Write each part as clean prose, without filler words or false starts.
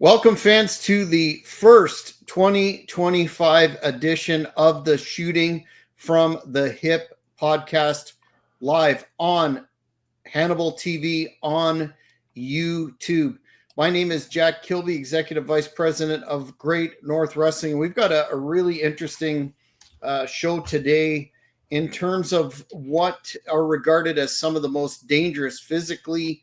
Welcome, fans, to the first 2025 edition of the Shooting from the Hip podcast, live on Hannibal TV on YouTube. My name is Jack Kilby, Executive Vice President of Great North Wrestling. We've got a really interesting show today in terms of what are regarded as some of the most dangerous, physically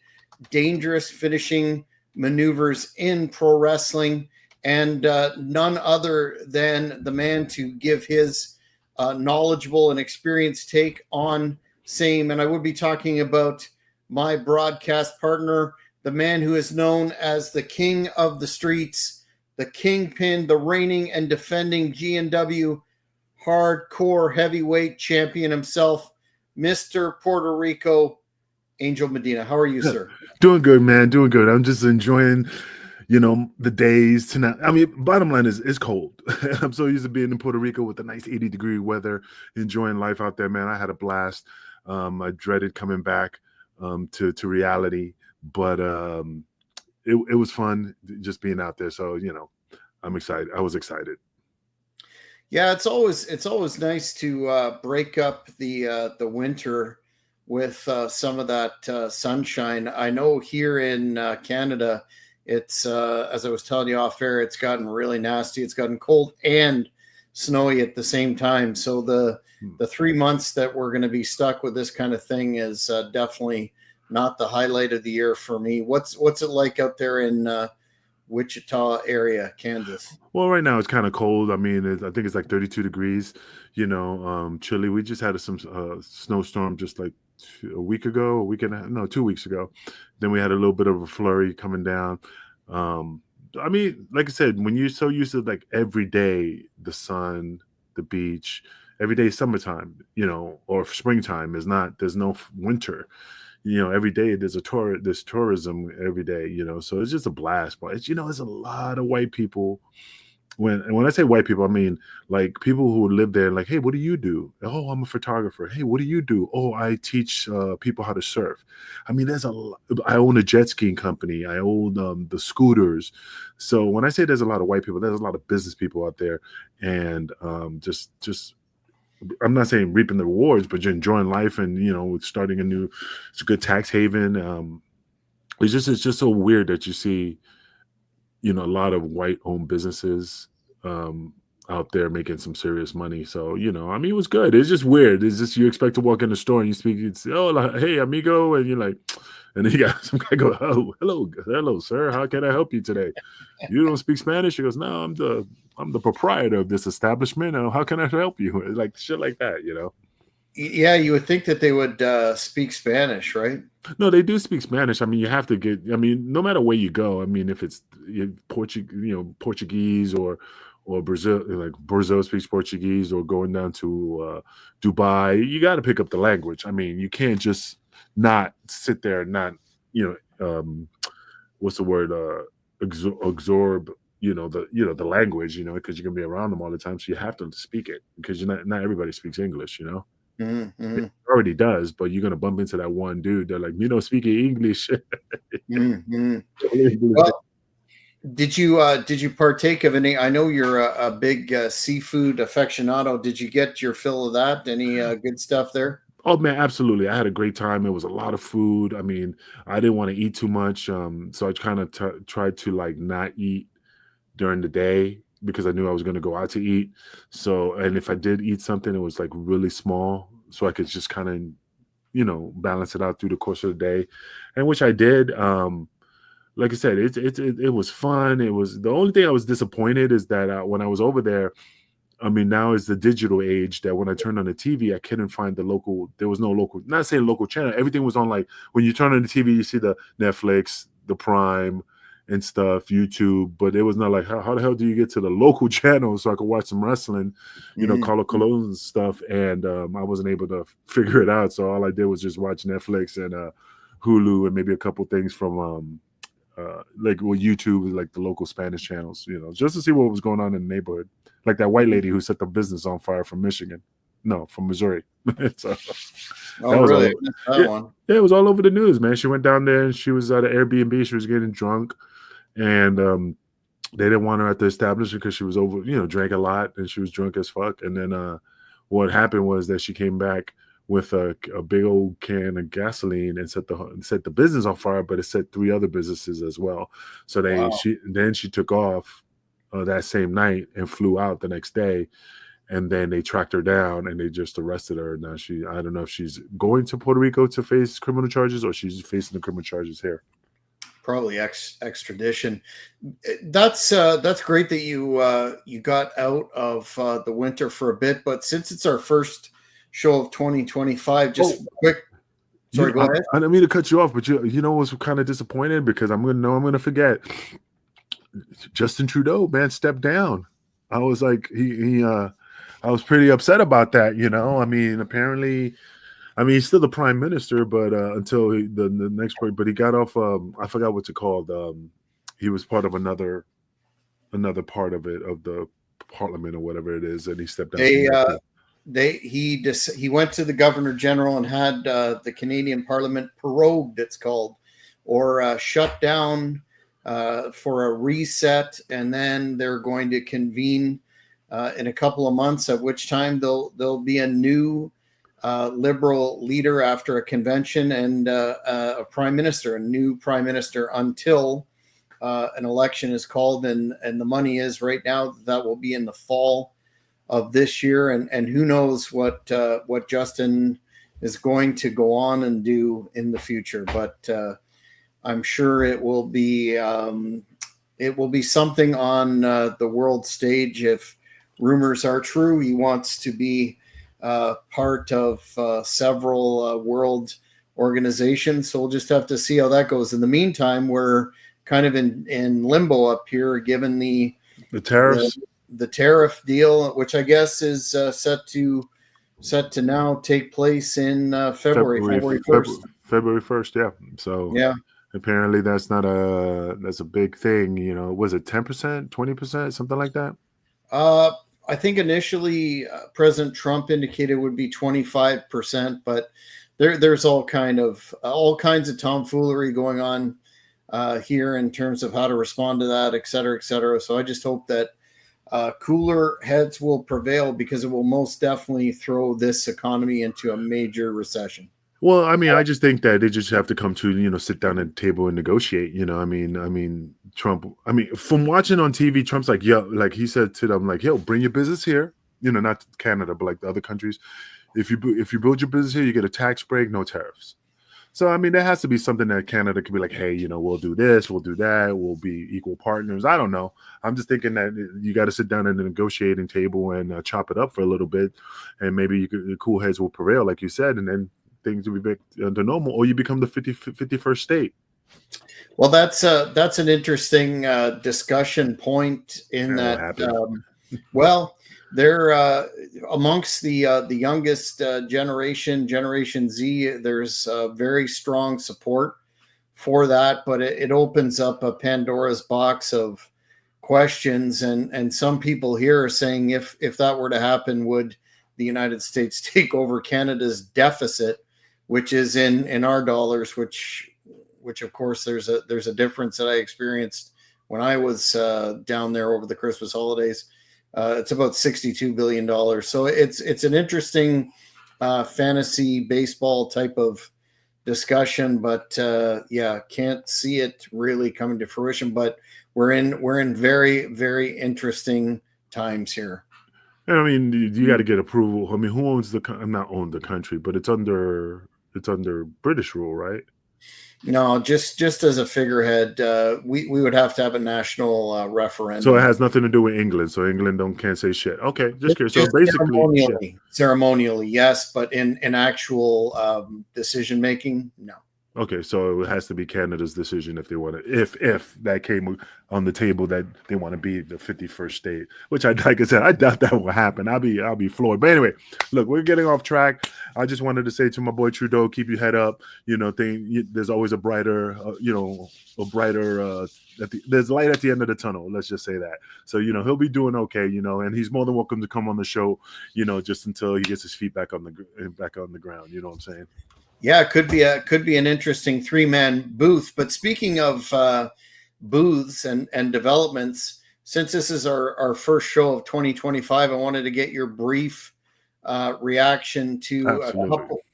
dangerous finishing maneuvers in pro wrestling, and none other than the man to give his knowledgeable and experienced take on same. And I would be talking about my broadcast partner, the man who is known as the King of the Streets, the Kingpin, the reigning and defending G&W hardcore heavyweight champion himself, Mr. Puerto Rico, Angel Medina. How are you, sir? Doing good, man. Doing good. I'm just enjoying, the days tonight. I mean, bottom line is it's cold. I'm so used to being in Puerto Rico with the nice 80-degree weather, enjoying life out there, man. I had a blast. I dreaded coming back to reality, but it was fun just being out there. So, I'm excited. I was excited. Yeah, it's always nice to break up the winter with some of that sunshine. I know here in Canada, it's as I was telling you off air, it's gotten really nasty. It's gotten cold and snowy at the same time. So the 3 months that we're going to be stuck with this kind of thing is definitely not the highlight of the year for me. What's it like out there in Wichita area, Kansas? Well, right now it's kind of cold. I mean, I think it's like 32 degrees, chilly. We just had some snowstorm just like a week ago, 2 weeks ago. Then we had a little bit of a flurry coming down. I mean, like I said, when you're so used to like every day, the sun, the beach, every day summertime, or springtime there's no winter. Every day there's tourism every day, so it's just a blast. But it's a lot of white people. When I say white people, I mean like people who live there. Like, hey, what do you do? Oh, I'm a photographer. Hey, what do you do? Oh, I teach people how to surf. I mean, I own a jet skiing company. I own the scooters. So when I say there's a lot of white people, there's a lot of business people out there, and just I'm not saying reaping the rewards, but you're enjoying life and starting it's a good tax haven. It's just so weird that you see a lot of white-owned businesses out there making some serious money. So, I mean, it was good. It's just weird. It's just you expect to walk in the store and you speak, like, hey, amigo, and you're like, and then you got some guy go, oh, hello, sir. How can I help you today? You don't speak Spanish? He goes, no, I'm the proprietor of this establishment. And how can I help you? Like shit like that, Yeah, you would think that they would speak Spanish, right? No, they do speak Spanish. I mean, you have to no matter where you go. I mean, if it's Portuguese or Brazil, like Brazil speaks Portuguese, or going down to Dubai, you got to pick up the language. I mean, you can't just not sit there and not, what's the word, absorb, the language, because you're gonna be around them all the time. So you have to speak it, because not everybody speaks English, Mm-hmm. It already does, but you're gonna bump into that one dude. They're like, speaking English. Mm-hmm. Well, did you partake of any? I know you're a big seafood aficionado. Did you get your fill of that? Any good stuff there? Oh man, absolutely. I had a great time. It was a lot of food. I mean, I didn't want to eat too much, so I kind of tried to like not eat during the day, because I knew I was going to go out to eat. So, and if I did eat something, it was like really small, so I could just kind of, balance it out through the course of the day, and which I did. Like I said, it was fun. It was, the only thing I was disappointed is that when I was over there, I mean, now is the digital age that when I turned on the TV, I couldn't find there was no local, not saying local channel. Everything was on, like, when you turn on the TV, you see the Netflix, the Prime and stuff, YouTube, but it was not like, how the hell do you get to the local channel so I could watch some wrestling, Carlo Colon and stuff. And I wasn't able to figure it out. So all I did was just watch Netflix and Hulu and maybe a couple things from YouTube, like the local Spanish channels, just to see what was going on in the neighborhood. Like that white lady who set the business on fire from Michigan. No, from Missouri. So, really? Yeah, it was all over the news, man. She went down there and she was at an Airbnb. She was getting drunk, and they didn't want her at the establishment because she was over, drank a lot and she was drunk as fuck. And then what happened was that she came back with a big old can of gasoline and set the business on fire, but it set 3 other businesses as well. So she took off that same night and flew out the next day. And then they tracked her down and they just arrested her. Now I don't know if she's going to Puerto Rico to face criminal charges or she's facing the criminal charges here. Probably extradition. That's great that you got out of the winter for a bit. But since it's our first show of 2025, just quick. Sorry, go ahead. I don't mean to cut you off, but you know what's kind of disappointed because I'm gonna forget. Justin Trudeau, man, stepped down. I was like, I was pretty upset about that. I mean, apparently, he's still the prime minister, but until the next point, but he got off. I forgot what's it called. He was part of another part of it, of the parliament or whatever it is, and he stepped down. He went to the governor general and had the Canadian Parliament prorogued, it's called, or shut down for a reset, and then they're going to convene in a couple of months, at which time there'll be a new liberal leader after a convention and a new prime minister until an election is called, and the money is right now that will be in the fall of this year, and who knows what Justin is going to go on and do in the future, but I'm sure it will be something on the world stage. If rumors are true, he wants to be part of several world organizations, so we'll just have to see how that goes. In the meantime, we're kind of in limbo up here, given the tariffs. The tariff deal, which I guess is set to now take place in February 1st. February 1st, yeah. So yeah, apparently that's a big thing. Was it 10%, 20%, something like that? I think initially President Trump indicated it would be 25%, but there's all kinds of tomfoolery going on here in terms of how to respond to that, et cetera, et cetera. So I just hope that cooler heads will prevail, because it will most definitely throw this economy into a major recession. Well, I mean, I just think that they just have to come to, sit down at the table and negotiate. I mean, Trump, from watching on TV, Trump's like, yo, like he said to them, like, yo, bring your business here, not Canada, but like the other countries. If you build your business here, you get a tax break, no tariffs. So, there has to be something that Canada could be like, hey, we'll do this, we'll do that, we'll be equal partners. I don't know. I'm just thinking that you got to sit down at the negotiating table and chop it up for a little bit, and maybe the cool heads will prevail, like you said, and then things will be back to normal, or you become the 51st state. Well, that's an interesting discussion point in that. Well, they're amongst the youngest Generation Z. There's very strong support for that, but it opens up a Pandora's box of questions, and some people here are saying if that were to happen, would the United States take over Canada's deficit, which is in our dollars, which of course there's a difference that I experienced when I was down there over the Christmas holidays. It's about $62 billion. So it's an interesting fantasy baseball type of discussion, but can't see it really coming to fruition. But we're in very, very interesting times here. You got to get approval. Who owns not own the country, but it's under British rule, right? No, just as a figurehead, we would have to have a national referendum. So it has nothing to do with England. So England can't say shit. Okay, just curious. So basically, ceremonially, yes, but in actual decision making, no. Okay, so it has to be Canada's decision if they want to. If that came on the table that they want to be the 51st state, which like I said, I doubt that will happen. I'll be floored. But anyway, look, we're getting off track. I just wanted to say to my boy Trudeau, keep your head up. There's always a brighter, there's light at the end of the tunnel. Let's just say that. So he'll be doing okay. And he's more than welcome to come on the show. Just until he gets his feet back on the ground. You know what I'm saying? Yeah, it could be an interesting 3-man booth. But speaking of booths and developments. Since this is our first show of 2025, I wanted to get your brief reaction to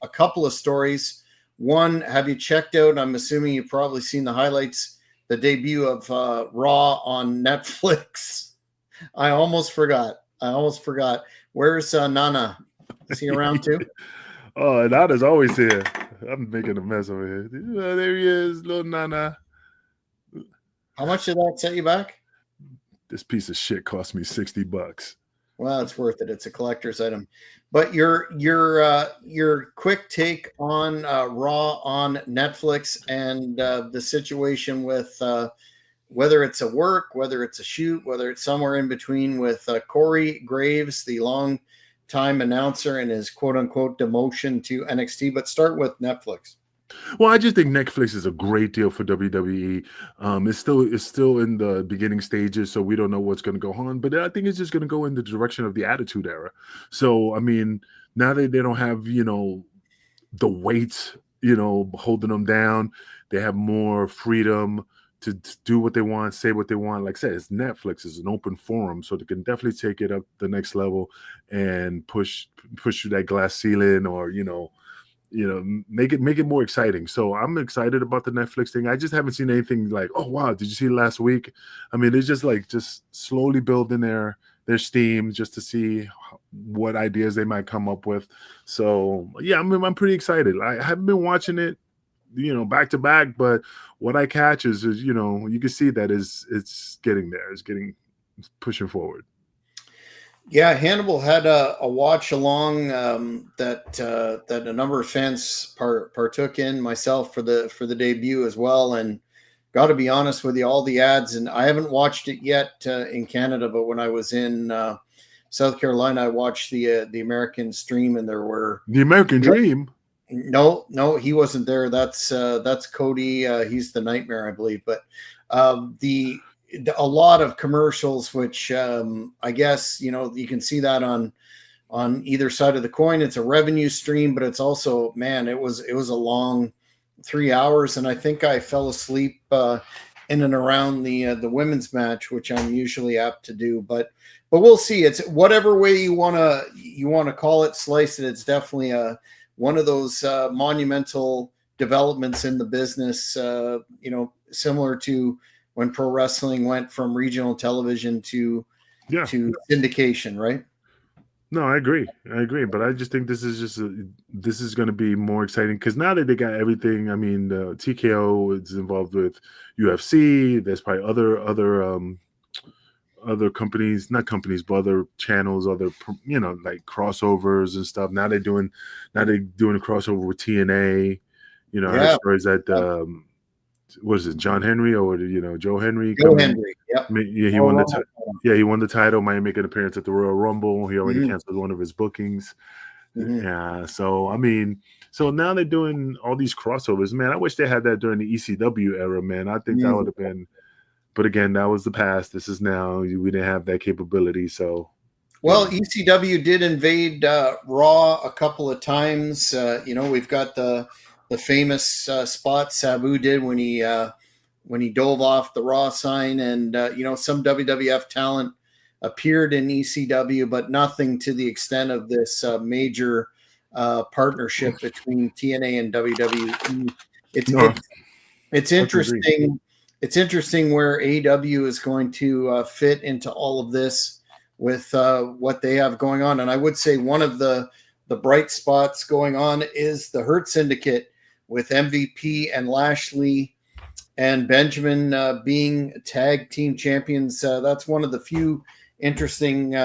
a couple of stories. One, have you checked out? I'm assuming you've probably seen the highlights. The debut of Raw on Netflix. I almost forgot. Where's Nana? Is he around too? Oh, Nana's always here. I'm making a mess over here. Oh, there he is, little Nana. How much did that set you back? This piece of shit cost me $60. Well, it's worth it. It's a collector's item. But your quick take on Raw on Netflix and the situation with whether it's a work, whether it's a shoot, whether it's somewhere in between with Corey Graves, the long time announcer, and his quote unquote demotion to NXT. But start with Netflix. Well, I just think Netflix is a great deal for WWE. It's still in the beginning stages, so we don't know what's going to go on. But I think it's just going to go in the direction of the Attitude Era. So, I mean, now that they don't have, the weight, holding them down, they have more freedom to do what they want, say what they want. Like I said, it's Netflix, it's an open forum, so they can definitely take it up the next level and push through that glass ceiling, or make it more exciting. So I'm excited about the Netflix thing. I just haven't seen anything like, oh wow, did you see last week? I mean, it's just slowly building their steam just to see what ideas they might come up with. So yeah, I'm pretty excited. I haven't been watching it, back to back, but what I catch is you can see that it's getting there. It's pushing forward. Yeah, Hannibal had a watch along that a number of fans partook in, myself for the debut as well. And got to be honest with you, all the ads, and I haven't watched it yet in Canada, but when I was in South Carolina, I watched the American stream, and there were the American Dream. No, he wasn't there. That's Cody. He's the Nightmare, I believe. But a lot of commercials, which I guess you can see that on either side of the coin. It's a revenue stream, but it's also, man, it was a long 3 hours, and I think I fell asleep in and around the women's match, which I'm usually apt to do. But we'll see. It's whatever way you wanna call it, slice it. It's definitely one of those monumental developments in the business. Similar to when pro wrestling went from regional television to syndication, right? No, I agree. But I just think this is going to be more exciting because now that they got everything. I mean, TKO is involved with UFC. There's probably other companies, not companies, but other channels, other like crossovers and stuff. Now they're doing a crossover with TNA. I heard stories that what is it, John Henry or Joe Henry? Joe Henry, yep. Yeah, he won the he won the title. Might make an appearance at the Royal Rumble. He already canceled one of his bookings. Yeah, so I mean, now they're doing all these crossovers. Man, I wish they had that during the ECW era. Man, I think that would have been. But again, that was the past. This is now. We didn't have that capability. So, well, ECW did invade Raw a couple of times. We've got the famous spot Sabu did when he dove off the Raw sign, and some WWF talent appeared in ECW, but nothing to the extent of this major partnership between TNA and WWE. It's interesting. It's interesting where AEW is going to fit into all of this with what they have going on. And I would say one of the bright spots going on is the Hurt Syndicate with MVP and Lashley and Benjamin being tag team champions. That's one of the few interesting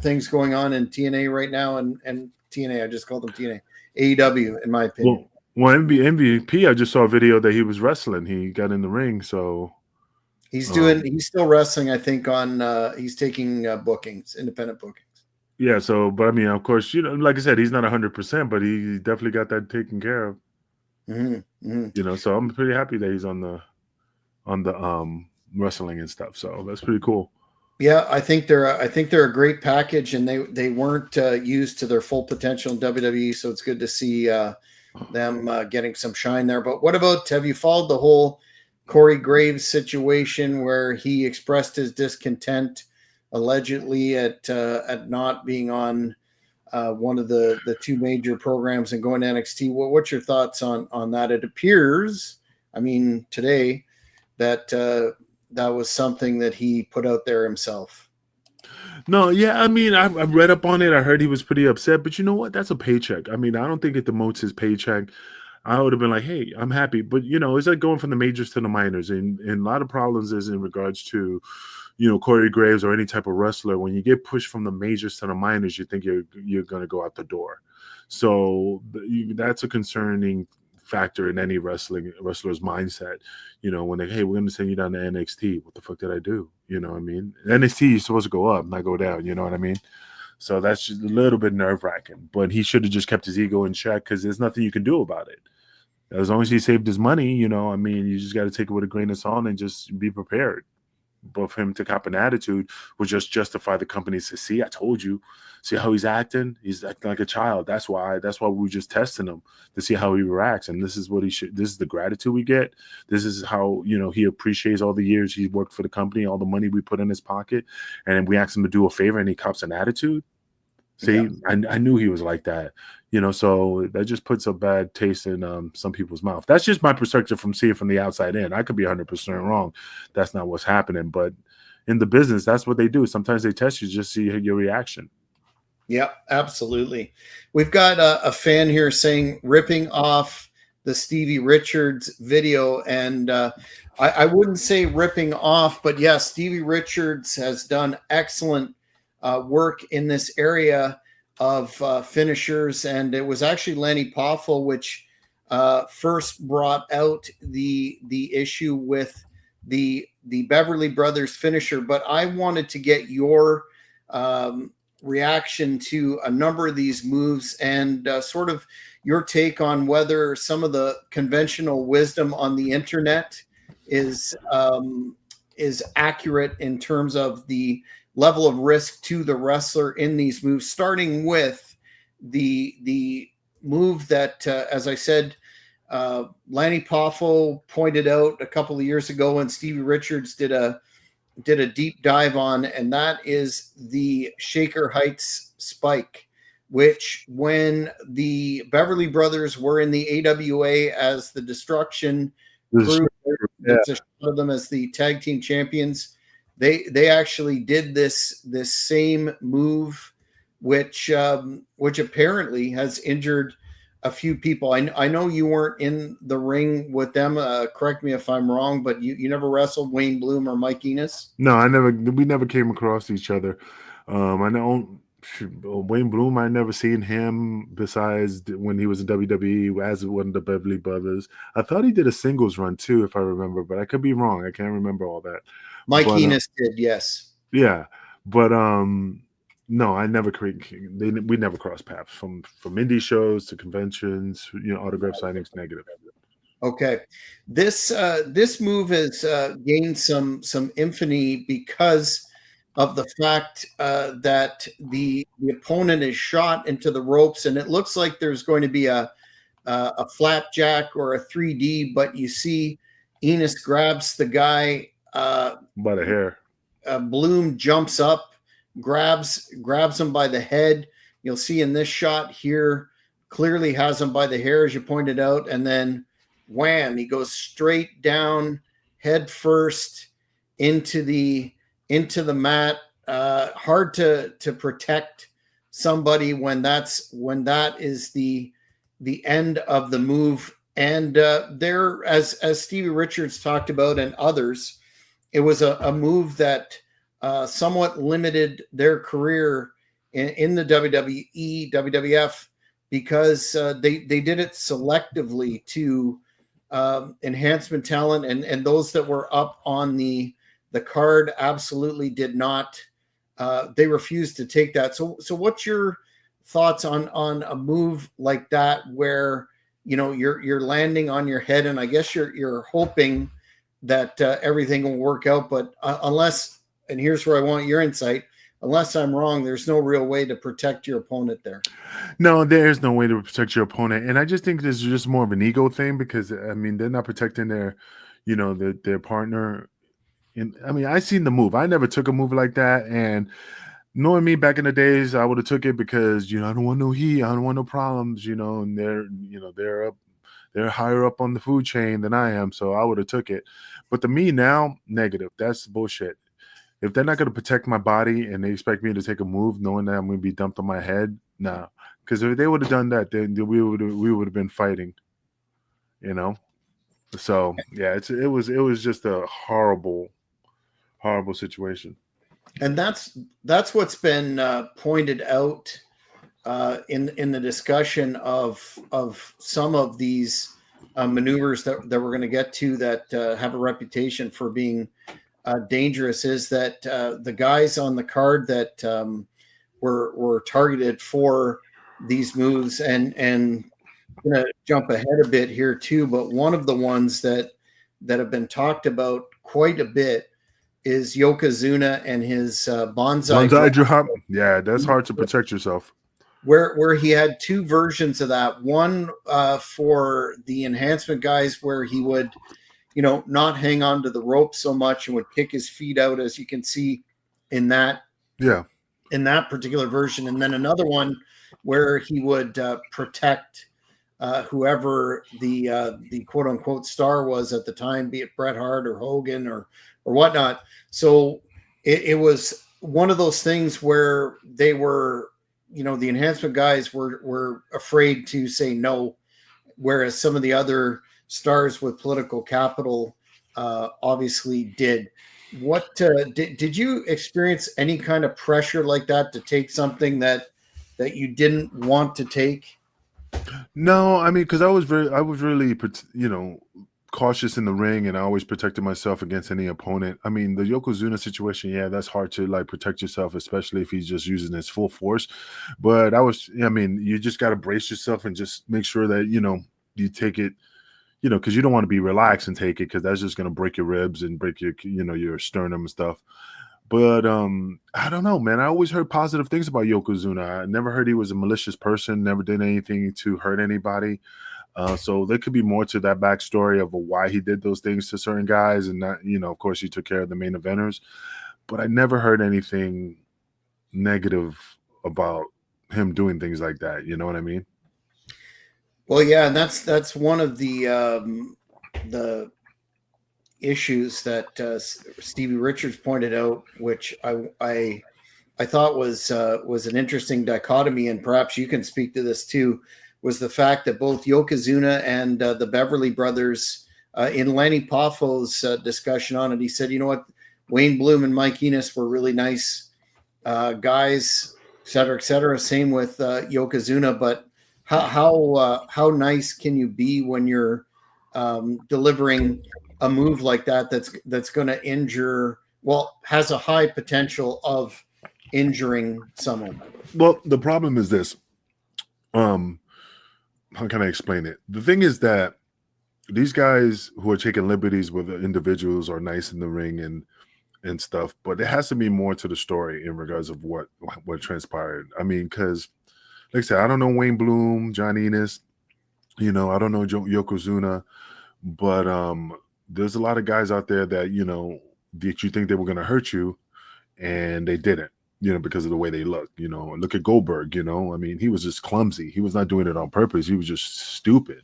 things going on in TNA right now. And TNA, I just called them TNA. AEW, in my opinion. Well, MVP, I just saw a video that he was wrestling. He got in the ring, so he's still wrestling. I think he's taking bookings, independent bookings. Yeah. So, but I mean, of course, like I said, he's not 100%, but he definitely got that taken care of. So I'm pretty happy that he's on the wrestling and stuff. So that's pretty cool. Yeah, I think they're a great package, and they weren't used to their full potential in WWE. So it's good to see them getting some shine there. But what about, have you followed the whole Corey Graves situation where he expressed his discontent allegedly at not being on one of the two major programs and going to NXT. What's your thoughts on that? It appears, I mean, today that that was something that he put out there himself. No, yeah, I mean, I read up on it. I heard he was pretty upset, but you know what? That's a paycheck. I mean, I don't think it demotes his paycheck. I would have been like, hey, I'm happy. But, it's like going from the majors to the minors. And a lot of problems is in regards to, Corey Graves or any type of wrestler. When you get pushed from the majors to the minors, you think you're going to go out the door. So that's a concerning factor in any wrestler's mindset. When they, hey, we're going to send you down to NXT. What the fuck did I do? You know what I mean? NXT, you're supposed to go up, not go down. You know what I mean? So that's just a little bit nerve-wracking. But he should have just kept his ego in check because there's nothing you can do about it. As long as he saved his money, I mean, you just got to take it with a grain of salt and just be prepared. But for him to cop an attitude would just justify the company to see, I told you, see how he's acting? He's acting like a child. That's why we were just testing him to see how he reacts. And this is what this is the gratitude we get. This is how, he appreciates all the years he worked for the company, all the money we put in his pocket. And we asked him to do a favor and he cops an attitude. See, yeah. I knew he was like that, so that just puts a bad taste in some people's mouth. That's just my perspective from seeing from the outside in. I could be 100% wrong. That's not what's happening. But in the business, that's what they do. Sometimes they test you just see your reaction. Yeah, absolutely. We've got a fan here saying ripping off the Stevie Richards video. And I wouldn't say ripping off, but yeah, Stevie Richards has done excellent work in this area of finishers, and it was actually Lanny Poffel which first brought out the issue with the Beverly Brothers finisher. But I wanted to get your reaction to a number of these moves and sort of your take on whether some of the conventional wisdom on the internet is accurate in terms of the level of risk to the wrestler in these moves, starting with the move that, as I said, Lanny Poffel pointed out a couple of years ago when Stevie Richards did a deep dive on, and that is the Shaker Heights spike, which when the Beverly Brothers were in the AWA as the Destruction Crew, it's a shot of them as the tag team champions. They actually did this same move, which apparently has injured a few people. I know you weren't in the ring with them. Correct me if I'm wrong, but you never wrestled Wayne Bloom or Mike Enos? No, we never came across each other. I know Wayne Bloom, I never seen him besides when he was in WWE as one of the Beverly Brothers. I thought he did a singles run too, if I remember, but I could be wrong. I can't remember all that. Mike Enos did, yes. Yeah, but no, I never we never crossed paths from indie shows to conventions, autograph signings, negative. Okay, this move has gained some infamy because of the fact that the opponent is shot into the ropes, and it looks like there's going to be a flapjack or a 3D, but you see Enos grabs the guy by the hair. Bloom jumps up, grabs him by the head. You'll see in this shot here, clearly has him by the hair, as you pointed out, and then wham, he goes straight down head first into the mat. Hard to protect somebody when that is the end of the move. And there, as Stevie Richards talked about and others, it was a move that somewhat limited their career in the WWE, WWF, because they did it selectively to enhancement talent, and those that were up on the card absolutely did not. They refused to take that. So what's your thoughts on a move like that, where you're landing on your head, and I guess you're hoping that everything will work out, but unless, and here's where I want your insight, unless I'm wrong, there's no real way to protect your opponent there. No, there's no way to protect your opponent. And I just think this is just more of an ego thing because, I mean, they're not protecting their, their partner. And I mean, I seen the move. I never took a move like that. And knowing me back in the days, I would have took it because, I don't want no heat. I don't want no problems, and they're higher up on the food chain than I am. So I would have took it. But to me now, negative. That's bullshit. If they're not going to protect my body and they expect me to take a move knowing that I'm going to be dumped on my head, nah. Because if they would have done that, then we would have been fighting, So yeah, it was just a horrible situation. And that's what's been pointed out in the discussion of some of these maneuvers that we're going to get to that have a reputation for being dangerous, is that the guys on the card that were targeted for these moves, and I'm going to jump ahead a bit here too, but one of the ones that have been talked about quite a bit is Yokozuna and his bonsai drop. Yeah, that's hard to protect yourself. Where he had two versions of that. One for the enhancement guys, where he would, not hang on to the rope so much and would kick his feet out, as you can see in that particular version. And then another one where he would protect whoever the quote unquote star was at the time, be it Bret Hart or Hogan or whatnot. So it was one of those things where they were, the enhancement guys were afraid to say no, whereas some of the other stars with political capital obviously did. What did you experience any kind of pressure like that to take something that you didn't want to take? No, I mean, because I was really, cautious in the ring, and I always protected myself against any opponent. I mean, the Yokozuna situation, yeah, that's hard to protect yourself, especially if he's just using his full force. But you just got to brace yourself and just make sure that you take it, because you don't want to be relaxed and take it, because that's just going to break your ribs and break your your sternum and stuff. But I don't know, man. I always heard positive things about Yokozuna. I never heard he was a malicious person, never did anything to hurt anybody. So there could be more to that backstory of why he did those things to certain guys, and that, of course, he took care of the main eventers. But I never heard anything negative about him doing things like that. You know what I mean? Well, yeah, and that's one of the issues that Stevie Richards pointed out, which I thought was an interesting dichotomy, and perhaps you can speak to this too, was the fact that both Yokozuna and the Beverly Brothers, in Lanny Poffo's discussion on it, he said, you know what, Wayne Bloom and Mike Enos were really nice guys, et cetera, et cetera. Same with Yokozuna, but how nice can you be when you're delivering a move like that that's going to injure, has a high potential of injuring someone? Well, the problem is this. How can I explain it? The thing is that these guys who are taking liberties with individuals are nice in the ring and stuff, but there has to be more to the story in regards of what transpired. I mean, because like I said, I don't know Wayne Bloom, John Enos, I don't know Yokozuna, but there's a lot of guys out there that that you think they were going to hurt you, and they didn't. Because of the way they look. Look at Goldberg, I mean, he was just clumsy. He was not doing it on purpose. He was just stupid,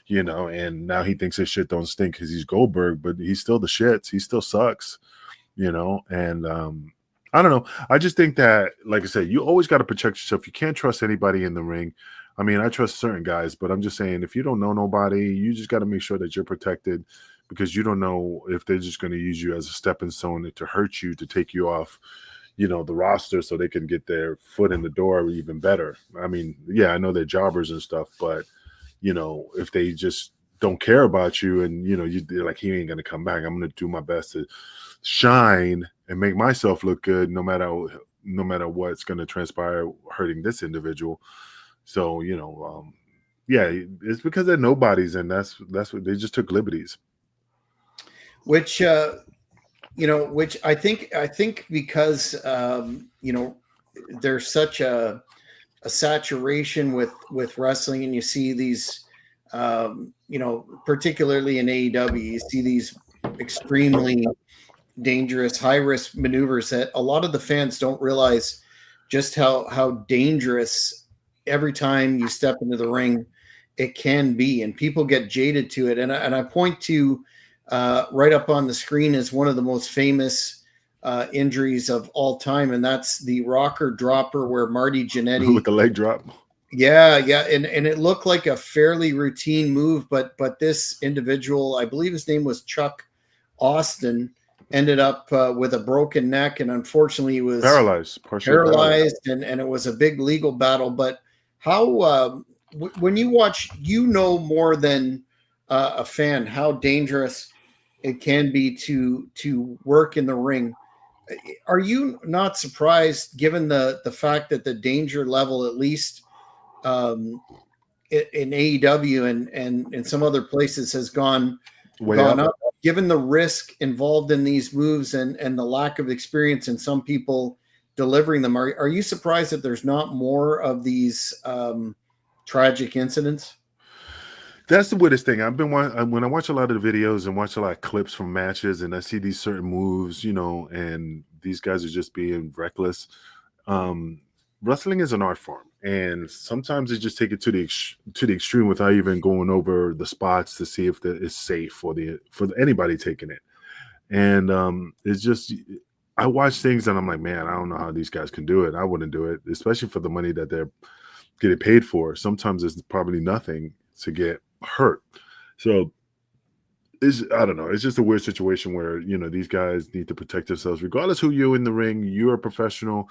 and now he thinks his shit don't stink because he's Goldberg, but he's still the shits. He still sucks, and I don't know. I just think that, like I said, you always got to protect yourself. You can't trust anybody in the ring. I mean, I trust certain guys, but I'm just saying, if you don't know nobody, you just got to make sure that you're protected, because you don't know if they're just going to use you as a stepping stone to hurt you, to take you off the roster so they can get their foot in the door even better. I mean, yeah, I know they're jobbers and stuff, but if they just don't care about you and you're like, he ain't gonna come back, I'm gonna do my best to shine and make myself look good no matter what's gonna transpire hurting this individual. So yeah, it's because they're nobodies, and that's what they just took liberties. Which which I think because there's such a saturation with wrestling, and you see these particularly in AEW, you see these extremely dangerous, high risk maneuvers that a lot of the fans don't realize just how dangerous every time you step into the ring it can be, and people get jaded to it. And I point to right up on the screen is one of the most famous injuries of all time, and that's the rocker dropper where Marty Jannetty with the leg drop. Yeah, and it looked like a fairly routine move, but this individual, I believe his name was Chuck Austin, ended up with a broken neck, and unfortunately he was partially paralyzed, and it was a big legal battle. But how when you watch, more than a fan how dangerous it can be to work in the ring. Are you not surprised, given the fact that the danger level, at least in AEW and in some other places, has gone up, given the risk involved in these moves and the lack of experience in some people delivering them? Are you surprised that there's not more of these tragic incidents? That's the weirdest thing. When I watch a lot of the videos and watch a lot of clips from matches, and I see these certain moves, and these guys are just being reckless. Wrestling is an art form, and sometimes they just take it to the extreme without even going over the spots to see if it's safe for anybody taking it. And it's just, I watch things and I'm like, man, I don't know how these guys can do it. I wouldn't do it, especially for the money that they're getting paid for. Sometimes it's probably nothing to get hurt. So I don't know. It's just a weird situation where, these guys need to protect themselves, regardless who you're in the ring. You're a professional.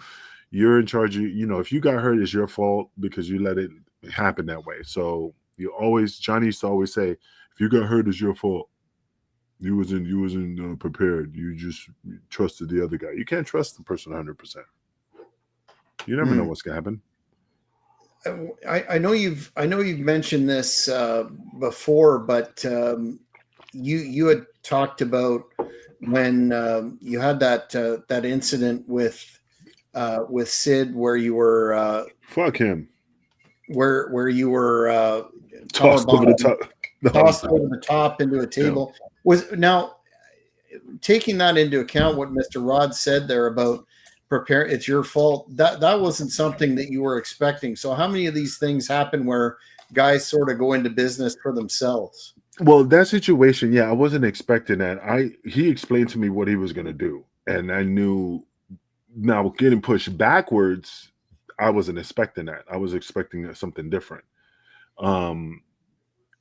You're in charge of, if you got hurt, it's your fault because you let it happen that way. So Johnny used to always say, if you got hurt, it's your fault. You wasn't prepared. You just trusted the other guy. You can't trust the person 100%. You never know what's gonna happen. I know you've mentioned this before, but you had talked about when you had that incident with Sid, where you were fuck him, where you were tossed over the top into a table. Yeah. Was now taking that into account, what Mr. Rod said there about prepare, it's your fault, that wasn't something that you were expecting. So how many of these things happen where guys sort of go into business for themselves? Well, that situation, I wasn't expecting that. He explained to me what he was going to do, and I knew. Now, getting pushed backwards, I wasn't expecting that. I was expecting something different.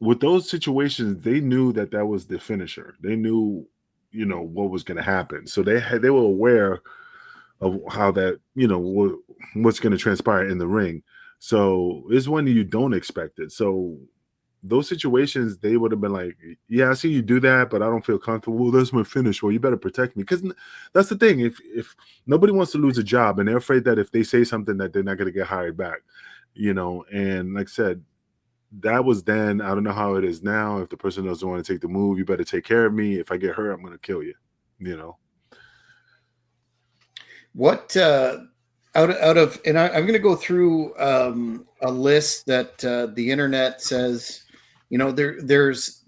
With those situations, they knew that was the finisher. They knew, what was going to happen. So they were aware of how that, what's going to transpire in the ring. So it's when you don't expect it. So those situations, they would have been like, yeah, I see you do that, but I don't feel comfortable. Well, that's my finish. Well, you better protect me. Because that's the thing. If nobody wants to lose a job, and they're afraid that if they say something that they're not going to get hired back, and like I said, that was then. I don't know how it is now. If the person doesn't want to take the move, you better take care of me. If I get hurt, I'm going to kill you, What, out of, and I'm going to go through a list that the internet says, there's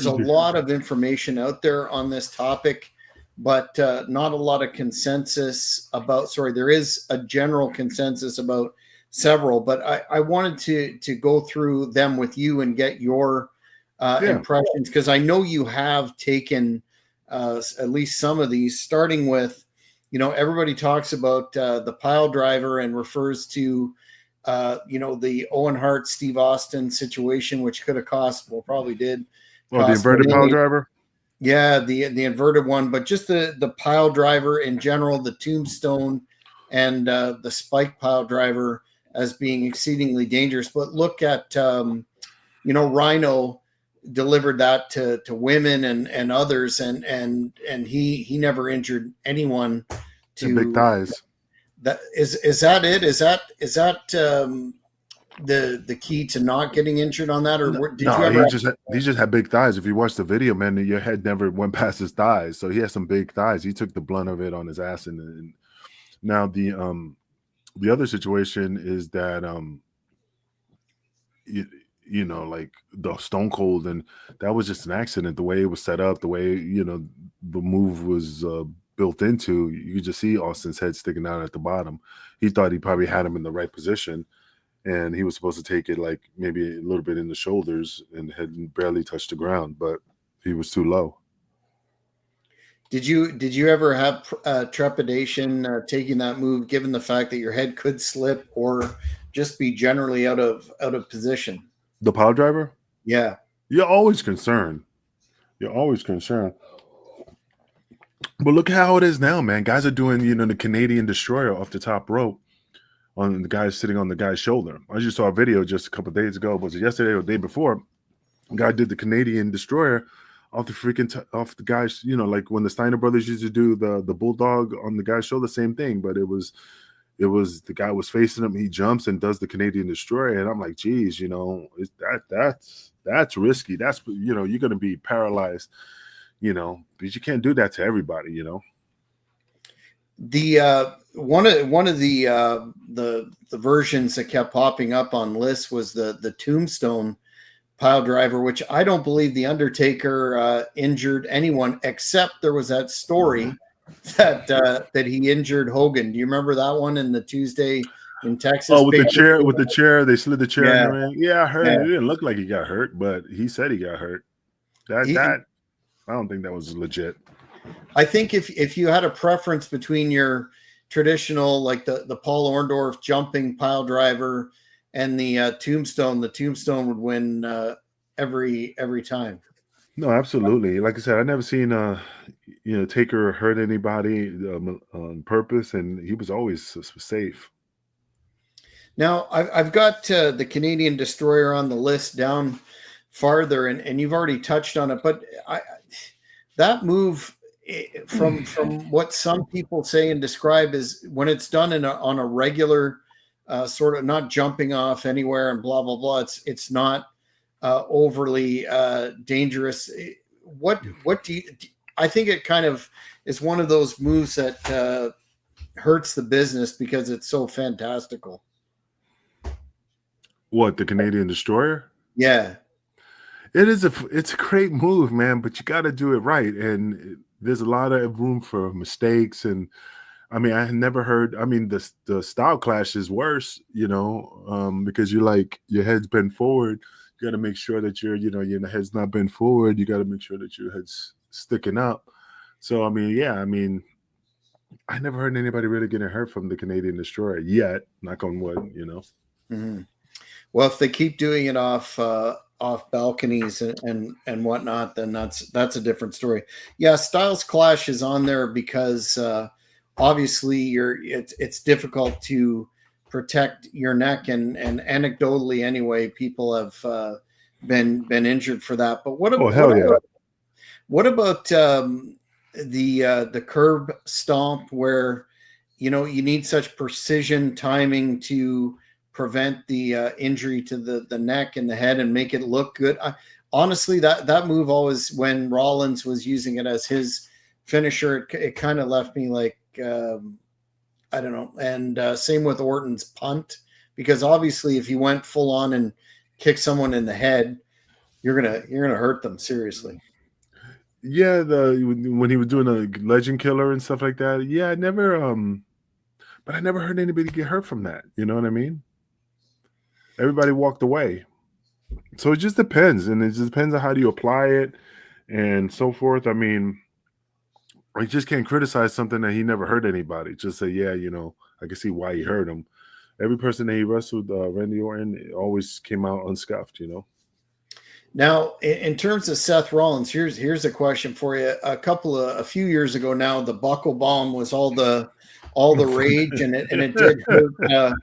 a lot of information out there on this topic, but not a lot of consensus about. There is a general consensus about several, but I wanted to go through them with you and get your impressions, because I know you have taken at least some of these, starting with, everybody talks about the pile driver and refers to, the Owen Hart, Steve Austin situation, which could have probably did. Oh, the inverted pile driver? Yeah, the inverted one, but just the pile driver in general, the tombstone and the spike pile driver as being exceedingly dangerous. But look at, Rhino delivered that to women and others, and he never injured anyone. Big thighs. That is that it? Is that the key to not getting injured on that, or did you ever? He just had big thighs. If you watch the video, man, your head never went past his thighs, so he has some big thighs. He took the blunt of it on his ass, and now the other situation is that like the Stone Cold, and that was just an accident. The way it was set up, the way the move was built into, you could just see Austin's head sticking out at the bottom. He thought he probably had him in the right position, and he was supposed to take it like maybe a little bit in the shoulders and had barely touched the ground, but he was too low. Did you ever have trepidation taking that move, given the fact that your head could slip or just be generally out of position? The pile driver? Yeah. You're always concerned. You're always concerned. But look how it is now, man. Guys are doing, the Canadian destroyer off the top rope on the guy sitting on the guy's shoulder. I just saw a video just a couple of days ago. Was it yesterday or the day before? A guy did the Canadian destroyer off the off the guy's, like when the Steiner brothers used to do the bulldog on the guy's shoulder, same thing. But it was the guy was facing him. He jumps and does the Canadian destroyer, and I'm like, geez, that's risky. That's you're going to be paralyzed, but you can't do that to everybody, The one of the versions that kept popping up on lists was the Tombstone pile driver, which I don't believe the Undertaker injured anyone, except there was that story that he injured Hogan. Do you remember that one in the Tuesday in Texas? Oh, with the chair, they slid the chair in the ring. Yeah, I heard Yeah. it. It didn't look like he got hurt, but he said he got hurt. That I don't think that was legit. I think if you had a preference between your traditional, like the Paul Orndorff jumping pile driver and the Tombstone would win every time. No, absolutely. Like I said, I never seen Taker hurt anybody on purpose, and he was always safe. Now I've got the Canadian destroyer on the list down farther, and you've already touched on it, but that move, from what some people say and describe, is when it's done on a regular sort of, not jumping off anywhere and blah blah blah, it's not overly dangerous. What do you? I think it kind of is one of those moves that hurts the business because it's so fantastical. What, the Canadian destroyer? Yeah. It's a great move, man, but you got to do it right, and there's a lot of room for mistakes. And I mean, I had never heard. I mean, the style clash is worse, because you're like your head's bent forward. You got to make sure that your head's not bent forward. You got to make sure that your head's sticking up. So I mean, I never heard anybody really getting hurt from the Canadian destroyer yet. Knock on wood, Mm-hmm. Well, if they keep doing it off balconies and whatnot, then that's a different story. Yeah, Styles Clash is on there because obviously it's difficult to protect your neck, and anecdotally anyway, people have been injured for that. But what about the curb stomp, where you need such precision timing to prevent the injury to the neck and the head and make it look good? Honestly, that move always, when Rollins was using it as his finisher, it kind of left me like, I don't know. And same with Orton's punt, because obviously if you went full on and kicked someone in the head, you're gonna hurt them seriously. Yeah, when he was doing a legend killer and stuff like that. Yeah, I never heard anybody get hurt from that. You know what I mean? Everybody walked away. So it just depends, and it just depends on how do you apply it and so forth. I mean, I just can't criticize something that he never hurt anybody. Just say, yeah, I can see why he hurt him. Every person that he wrestled, Randy Orton, always came out unscuffed. Now, in terms of Seth Rollins, here's a question for you. A few years ago now, the buckle bomb was all the rage, and it did hurt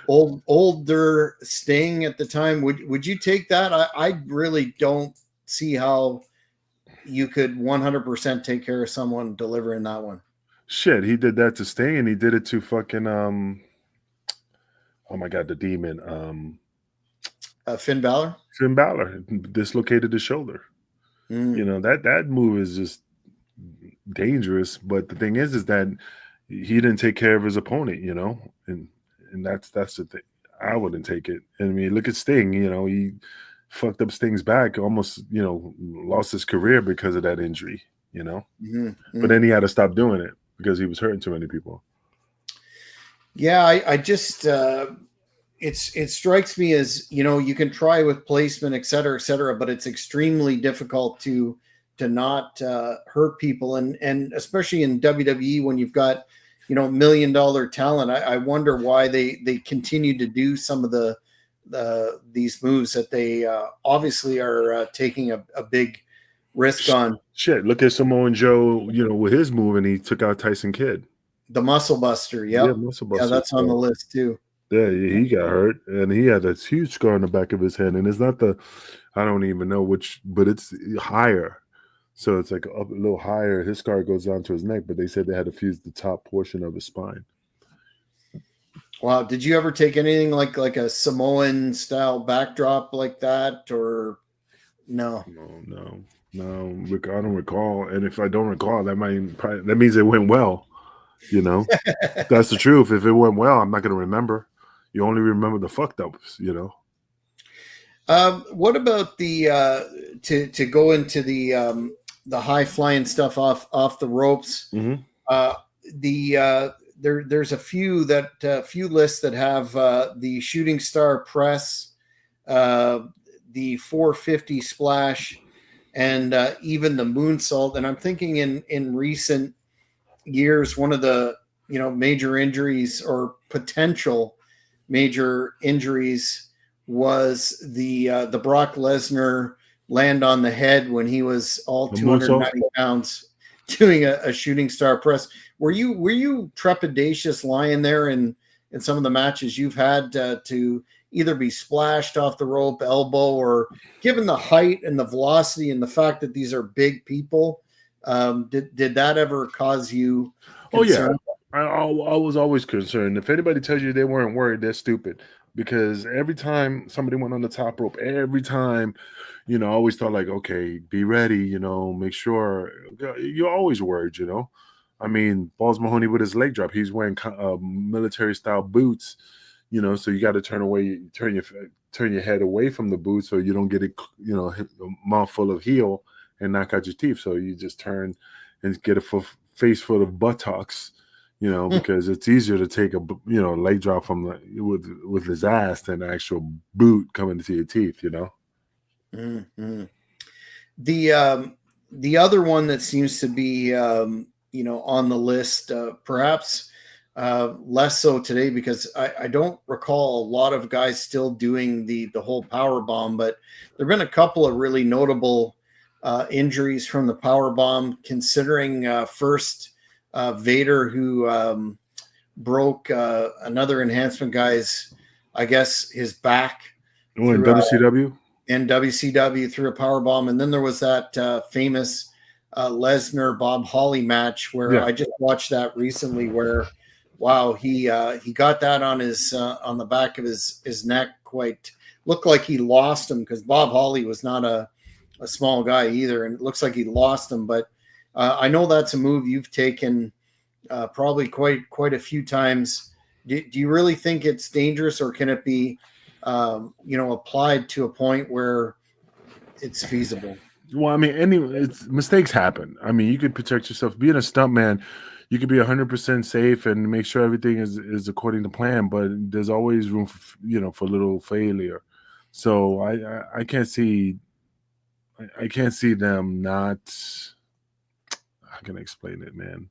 older Sting at the time. Would you take that? I really don't see how you could 100% take care of someone delivering that one. Shit, he did that to Sting, and he did it to fucking oh my god, the Demon, Finn Balor. Finn Balor dislocated his shoulder. That move is just dangerous. But the thing is that he didn't take care of his opponent, and that's the thing. I wouldn't take it. I mean, look at Sting. fucked up Sting's back, almost, lost his career because of that injury, But then he had to stop doing it because he was hurting too many people. Yeah, I just it strikes me as, you can try with placement, et cetera, but it's extremely difficult to not hurt people, and especially in WWE when you've got $1 million talent. I wonder why they continue to do some of these moves that they obviously are taking a big risk on. Shit, look at Samoa Joe, with his move, and he took out Tyson Kidd. The Muscle Buster, Yeah, yep. Muscle Buster. Yeah, that's on the list too. Yeah, he got hurt, and he had this huge scar on the back of his head, and it's not I don't even know which, but it's higher. So it's like up a little higher. His scar goes down to his neck, but they said they had to fuse the top portion of his spine. Wow. Did you ever take anything like a Samoan style backdrop like that, or no? No. I don't recall. And if I don't recall, that means it went well. That's the truth. If it went well, I'm not going to remember. You only remember the fucked ups, What about the to go into the high flying stuff off the ropes? Mm-hmm. There's a few lists that have the shooting star press, the 450 splash, and even the moonsault. And I'm thinking in recent years, one of the major injuries or potential major injuries was the Brock Lesnar land on the head when he was all 290 pounds doing a shooting star press. Were you trepidatious lying there in some of the matches you've had to either be splashed off the rope, elbow, or given the height and the velocity and the fact that these are big people? Did that ever cause you concern? Oh yeah, I was always concerned. If anybody tells you they weren't worried, they're stupid. Because every time somebody went on the top rope, every time, I always thought like, okay, be ready, make sure. You're always worried, I mean, Balls Mahoney with his leg drop, he's wearing military style boots, so you got to turn your head away from the boots so you don't get it, hit a mouthful of heel and knock out your teeth. So you just turn and get a face full of buttocks, because it's easier to take a leg drop from with his ass than an actual boot coming into your teeth. Mm-hmm. The other one that seems to be on the list, perhaps less so today, because I don't recall a lot of guys still doing the whole power bomb, but there've been a couple of really notable injuries from the power bomb, considering first Vader, who broke another enhancement guy's, I guess, his back. In WCW? In WCW through a power bomb. And then there was that famous Lesnar Bob Holly match where I just watched that recently, where wow, he got that on his on the back of his neck. Quite looked like he lost him, because Bob Holly was not a small guy either, and it looks like he lost him. But I know that's a move you've taken probably quite a few times. Do you really think it's dangerous, or can it be applied to a point where it's feasible? Well, I mean, mistakes happen. I mean, you could protect yourself. Being a stuntman, you could be 100% safe and make sure everything is according to plan. But there's always room for a little failure. So I can't see. I can't see them not. How can I explain it, man?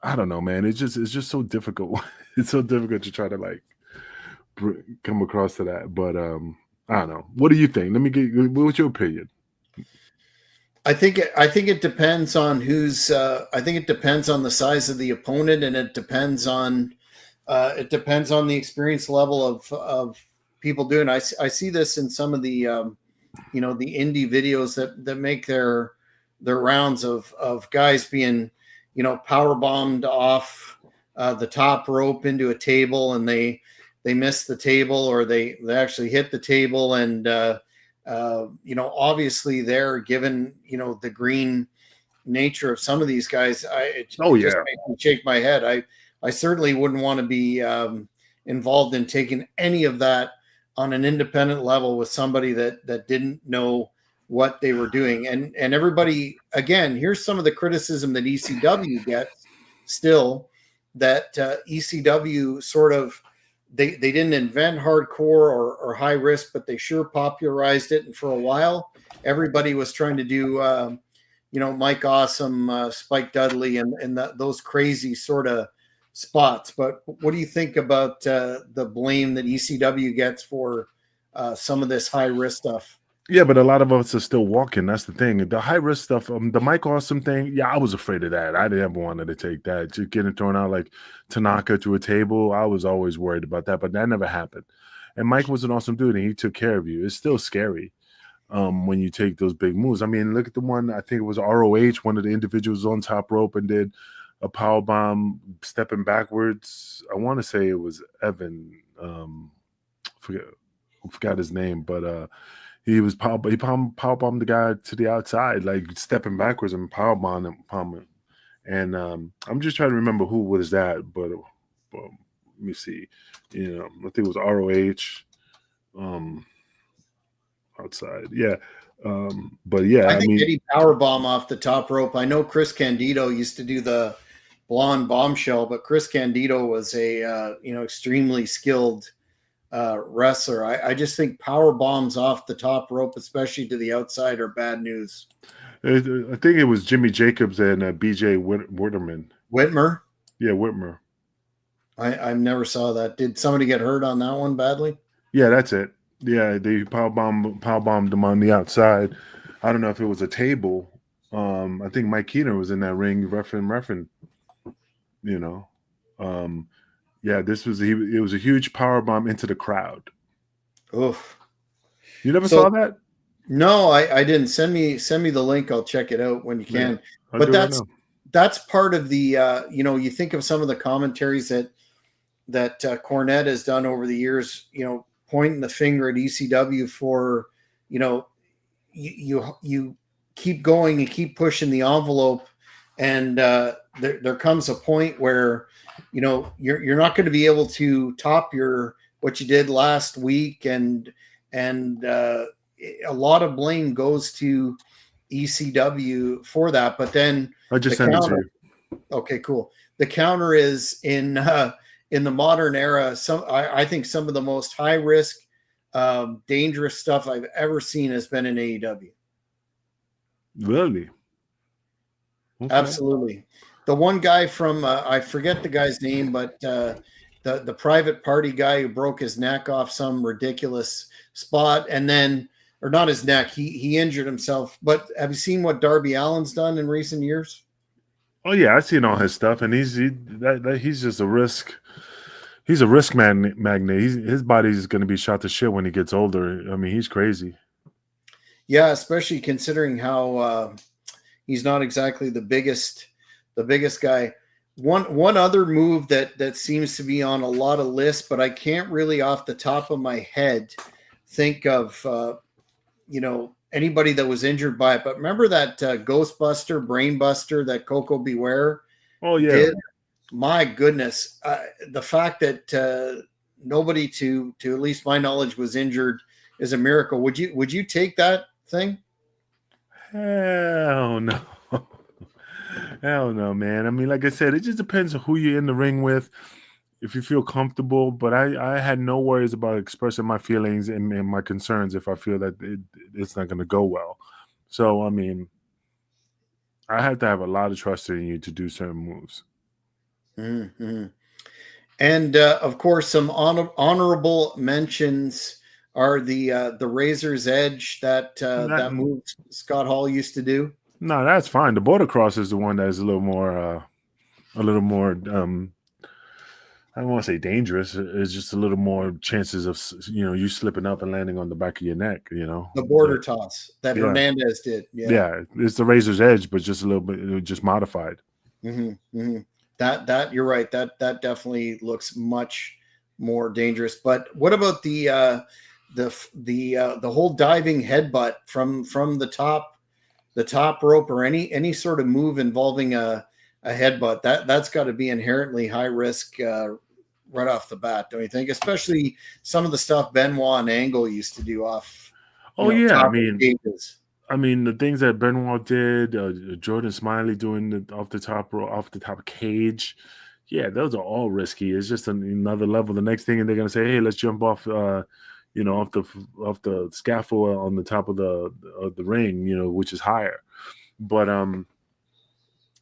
I don't know, man. It's just so difficult. It's so difficult to try to come across to that. But I don't know. What do you think? What's your opinion? I think it depends on who's. I think it depends on the size of the opponent, and it depends on the experience level of people doing. I see this in some of the the indie videos that make their rounds of guys being power bombed off the top rope into a table, and they miss the table, or they actually hit the table, and obviously they're given the green nature of some of these guys. Just makes me shake my head. I certainly wouldn't want to be involved in taking any of that on an independent level with somebody that didn't know what they were doing. And everybody, again, here's some of the criticism that ECW gets still, that ECW sort of, they didn't invent hardcore or high risk, but they sure popularized it. And for a while, everybody was trying to do, Mike Awesome, Spike Dudley, and those crazy sort of spots. But what do you think about the blame that ECW gets for some of this high risk stuff? Yeah, but a lot of us are still walking. That's the thing. The high risk stuff, the Mike Awesome thing. Yeah, I was afraid of that. I never wanted to take that. Just getting thrown out like Tanaka to a table. I was always worried about that, but that never happened. And Mike was an awesome dude, and he took care of you. It's still scary when you take those big moves. I mean, look at the one. I think it was ROH. One of the individuals on top rope and did a power bomb, stepping backwards. I want to say it was Evan. Forgot his name, but he power bombed the guy to the outside, like stepping backwards and power bomb him. And I'm just trying to remember who was that, but let me see. I think it was ROH outside. Yeah. But yeah, I think Eddie powerbomb off the top rope. I know Chris Candido used to do the blonde bombshell, but Chris Candido was a extremely skilled wrestler. I just think power bombs off the top rope, especially to the outside, are bad news. I think it was Jimmy Jacobs and BJ Whitmerman. Whitmer? Yeah, Whitmer. I never saw that. Did somebody get hurt on that one badly? Yeah, that's it. Yeah, they power bombed him on the outside. I don't know if it was a table. I think Mike Keener was in that ring, reffing. Yeah, it was a huge power bomb into the crowd. Oof. You never saw that? No, I didn't. Send me the link. I'll check it out when you can. Yeah, but that's part of the you think of some of the commentaries that Cornette has done over the years, pointing the finger at ECW for, you keep going and keep pushing the envelope, and there comes a point where you're not going to be able to top what you did last week, and a lot of blame goes to ECW for that. But then I just sent it to you. Okay, cool. The counter is in the modern era. I think some of the most high risk, dangerous stuff I've ever seen has been in AEW. Really? Okay. Absolutely. The one guy from I forget the guy's name, but the private party guy who broke his neck off some ridiculous spot, and then, or not his neck, he injured himself. But have you seen what Darby Allin's done in recent years? Oh yeah, I've seen all his stuff, and he's just a risk. He's a risk magnet. His body's going to be shot to shit when he gets older. I mean, he's crazy. Yeah, especially considering how he's not exactly the biggest guy. One other move that seems to be on a lot of lists, but I can't really off the top of my head think of anybody that was injured by it. But remember that Ghostbuster, Brainbuster that Coco Beware did? My goodness. The fact that nobody to at least my knowledge was injured is a miracle. Would you take that thing? Hell no. Hell no, man. I mean, like I said, it just depends on who you're in the ring with, if you feel comfortable. But I had no worries about expressing my feelings and my concerns if I feel that it's not going to go well. So, I mean, I have to have a lot of trust in you to do certain moves. Mm-hmm. And of course, some honorable mentions are the Razor's Edge that move Scott Hall used to do. No, that's fine. The border cross is the one that is a little more I don't want to say dangerous. It's just a little more chances of you slipping up and landing on the back of your neck. The border toss that Hernandez did. Yeah, it's the Razor's Edge, but just a little bit, just modified. Mm-hmm, mm-hmm. That you're right. That definitely looks much more dangerous. But what about the whole diving headbutt from the top rope, or any sort of move involving a headbutt? That's got to be inherently high risk right off the bat, don't you think? Especially some of the stuff Benoit and Angle used to do off, Oh yeah, top of cages. I mean, the things that Benoit did, Jordan Smiley doing off the off the top cage, yeah, those are all risky. It's just another level. The next thing, and they're gonna say, "Hey, let's jump off, off the scaffold on the top of the ring, which is higher." But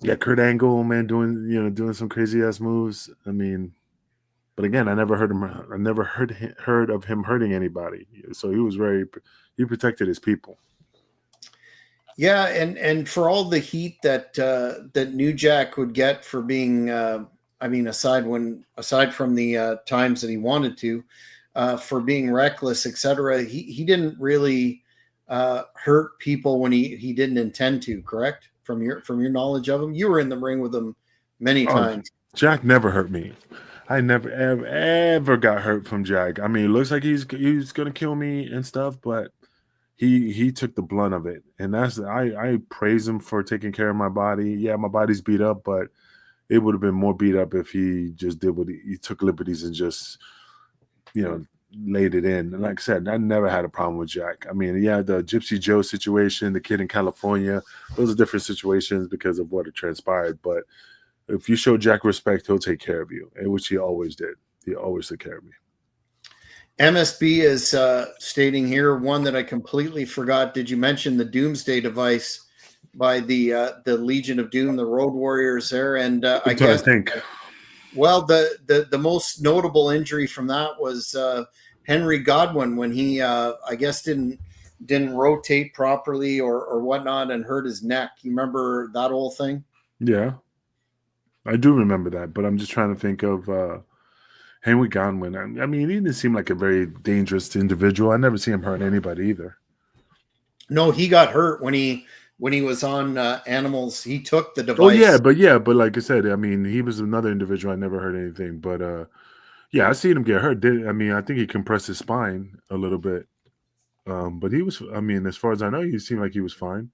yeah, Kurt Angle, man, doing some crazy ass moves. I mean, but again, I never heard of him hurting anybody. So he protected his people. Yeah, and for all the heat that New Jack would get for being, aside from the times that he wanted to, for being reckless, etc. He didn't really hurt people when he didn't intend to. Correct? From your knowledge of him, you were in the ring with him many times. Jack never hurt me. I never ever got hurt from Jack. I mean, it looks like he's gonna kill me and stuff, but he took the blunt of it, and I praise him for taking care of my body. Yeah, my body's beat up, but it would have been more beat up if he just did what he took liberties and just laid it in. And like I said, I never had a problem with Jack. I mean, yeah, the Gypsy Joe situation, the kid in California, those are different situations because of what had transpired. But if you show Jack respect, he'll take care of you, which he always did. He always took care of me. MSB is stating here one that I completely forgot. Did you mention the Doomsday device by the Legion of Doom, the Road Warriors there? And I think. Well, the most notable injury from that was Henry Godwin when he I guess didn't rotate properly or whatnot and hurt his neck. You remember that whole thing? Yeah, I do remember that, but I'm just trying to think of Henry Godwin. I mean, he didn't seem like a very dangerous individual. I never see him hurt anybody either. No, he got hurt when he was on Animals. He took the device. Oh yeah, but like I said, I mean, he was another individual. I never heard anything, but yeah, I seen him get hurt. I mean, I think he compressed his spine a little bit, but he was. I mean, as far as I know, he seemed like he was fine.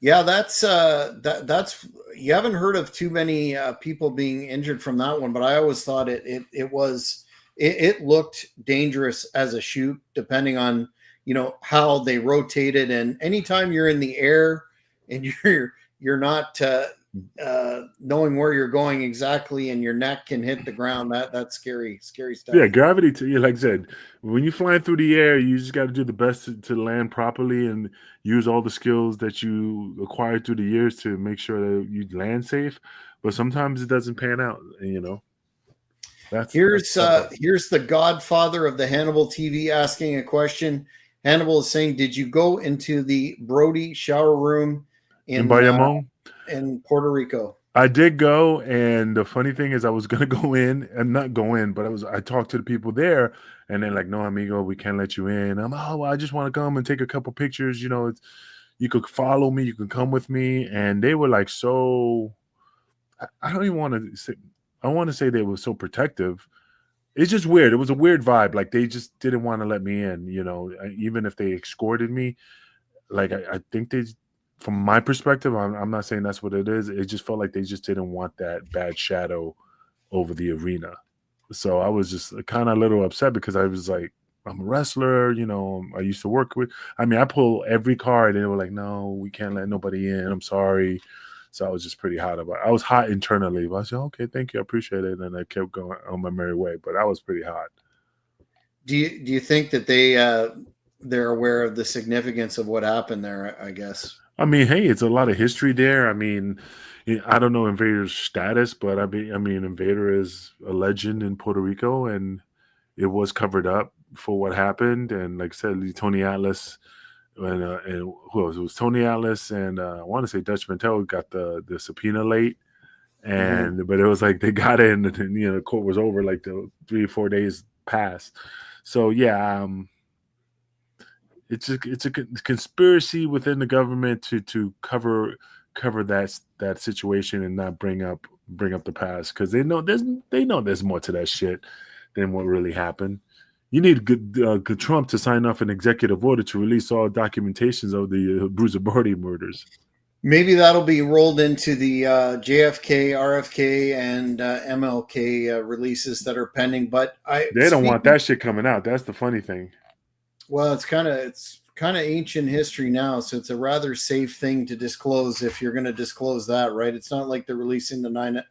Yeah, that's you haven't heard of too many people being injured from that one, but I always thought it looked dangerous as a shoot, depending on how they rotated. And anytime you're in the air and you're not knowing where you're going exactly, and your neck can hit the ground, that's scary stuff. Yeah, gravity. Like I said, when you're flying through the air, you just got to do the best to land properly and use all the skills that you acquired through the years to make sure that you land safe. But sometimes it doesn't pan out, Here's the godfather of the Hannibal TV asking a question. Hannibal is saying, did you go into the Brody shower room in Bayamon? In Puerto Rico? I did go, and the funny thing is I was going to go in and not go in, but I talked to the people there, and they're like, no, amigo, we can't let you in. I'm like, oh, well, I just want to come and take a couple pictures. You could follow me. You can come with me. And they were like, so I don't even want to say, I want to say they were so protective. It's just weird. It was a weird vibe. Like they just didn't want to let me in, even if they escorted me. Like I think they, from my perspective, I'm not saying that's what it is. It just felt like they just didn't want that bad shadow over the arena. So I was just kind of a little upset because I was like, I'm a wrestler, I used to work with. I mean, I pull every card and they were like, no, we can't let nobody in. I'm sorry. So I was just pretty hot about it. I was hot internally. But I said, okay, thank you. I appreciate it. And I kept going on my merry way. But I was pretty hot. Do you think that they're aware of the significance of what happened there, I guess? I mean, hey, it's a lot of history there. I mean, I don't know Invader's status, but I mean, Invader is a legend in Puerto Rico, and it was covered up for what happened. And like I said, Tony Atlas and who else? It was Tony Atlas and I want to say Dutch Mantel got the subpoena late, and but it was like they got in, and the court was over like the 3 or 4 days passed. So yeah, it's a conspiracy within the government to cover that situation and not bring up the past, because they know there's more to that shit than what really happened. You need good Trump to sign off an executive order to release all documentations of the Bruiser Brody murders. Maybe that'll be rolled into the JFK, RFK, and MLK releases that are pending. But They don't want that shit coming out. That's the funny thing. well, it's kind of ancient history now, so it's a rather safe thing to disclose if you're going to disclose that, right? It's not like they're releasing the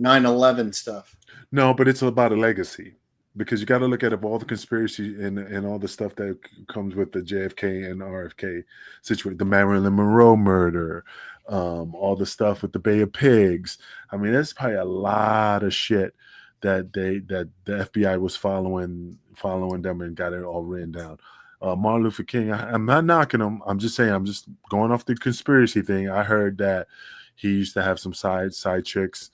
9/11 stuff. No, but it's about a legacy, because you got to look at all the conspiracy and all the stuff that comes with the JFK and RFK situation, the Marilyn Monroe murder, all the stuff with the Bay of Pigs. I mean, there's probably a lot of shit that the FBI was following them and got it all written down. Martin Luther King, I'm not knocking him. I'm just saying, I'm just going off the conspiracy thing. I heard that he used to have some side chicks,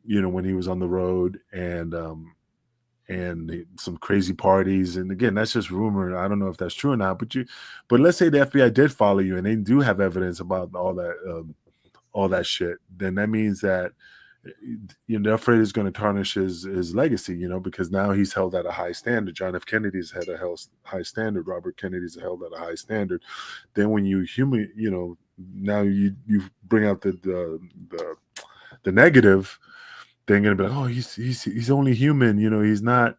when he was on the road, and some crazy parties. And again, that's just rumor. I don't know if that's true or not. But let's say the FBI did follow you and they do have evidence about all that shit. Then that means that they're afraid it's going to tarnish his legacy. Because now he's held at a high standard. John F. Kennedy's had a high standard. Robert Kennedy's held at a high standard. Then when you now you bring out the negative. They're gonna be like, oh, he's only human, he's not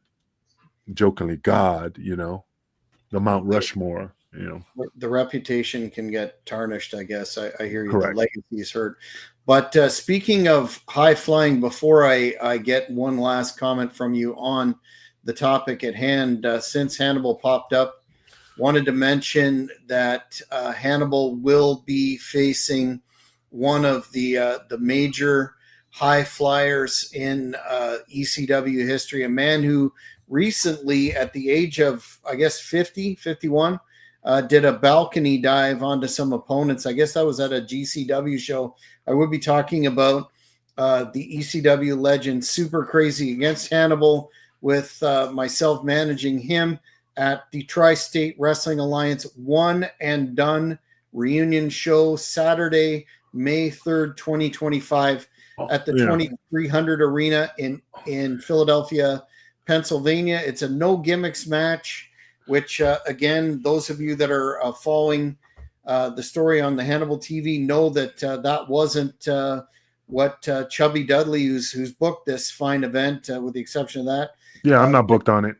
jokingly God, the Mount Rushmore, The reputation can get tarnished, I guess. I hear you. Correct. The legacy is hurt. But speaking of high flying, before I get one last comment from you on the topic at hand, since Hannibal popped up, wanted to mention that Hannibal will be facing one of the major high flyers in ECW history, a man who recently, at the age of, I guess, 50, 51, did a balcony dive onto some opponents. I guess that was at a GCW show. I would be talking about the ECW legend Super Crazy against Hannibal, with myself managing him at the Tri-State Wrestling Alliance One and Done reunion show, Saturday, May 3rd, 2025, at the 2300 Arena in Philadelphia, Pennsylvania. It's a no gimmicks match, which again, those of you that are following the story on the Hannibal TV know that that wasn't what Chubby Dudley, who's booked this fine event, with the exception of that. Yeah, I'm not booked on it.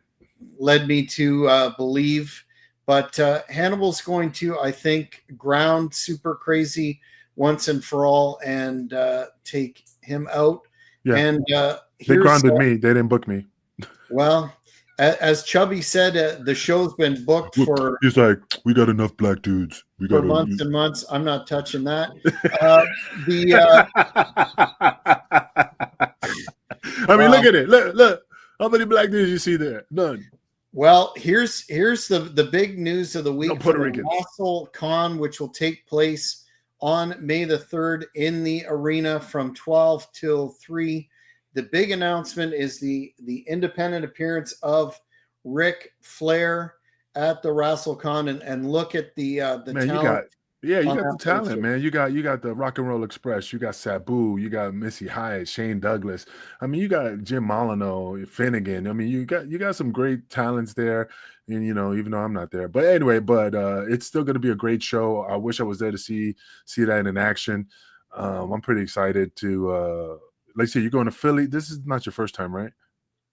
Led me to believe. But Hannibal's going to, I think, ground Super Crazy once and for all and take him out. Yeah. And they grounded me. They didn't book me. Well, as Chubby said, the show's been booked for. He's like, we got enough black dudes. We got months and months. I'm not touching that. I mean, look at it. Look. How many black dudes you see there? None. Well, here's the big news of the week. No Puerto Ricans. WrestleCon, which will take place on May the 3rd in the arena from 12 till 3. The big announcement is the independent appearance of Ric Flair at the WrestleCon, and look at the man, talent. You got the talent, man. You got the Rock and Roll Express. You got Sabu. You got Missy Hyatt, Shane Douglas. I mean, you got Jim Molyneux, Finnegan. I mean, you got some great talents there. And even though I'm not there, but anyway, it's still going to be a great show. I wish I was there to see that in action. I'm pretty excited to. Like I say, you're going to Philly. This is not your first time, right?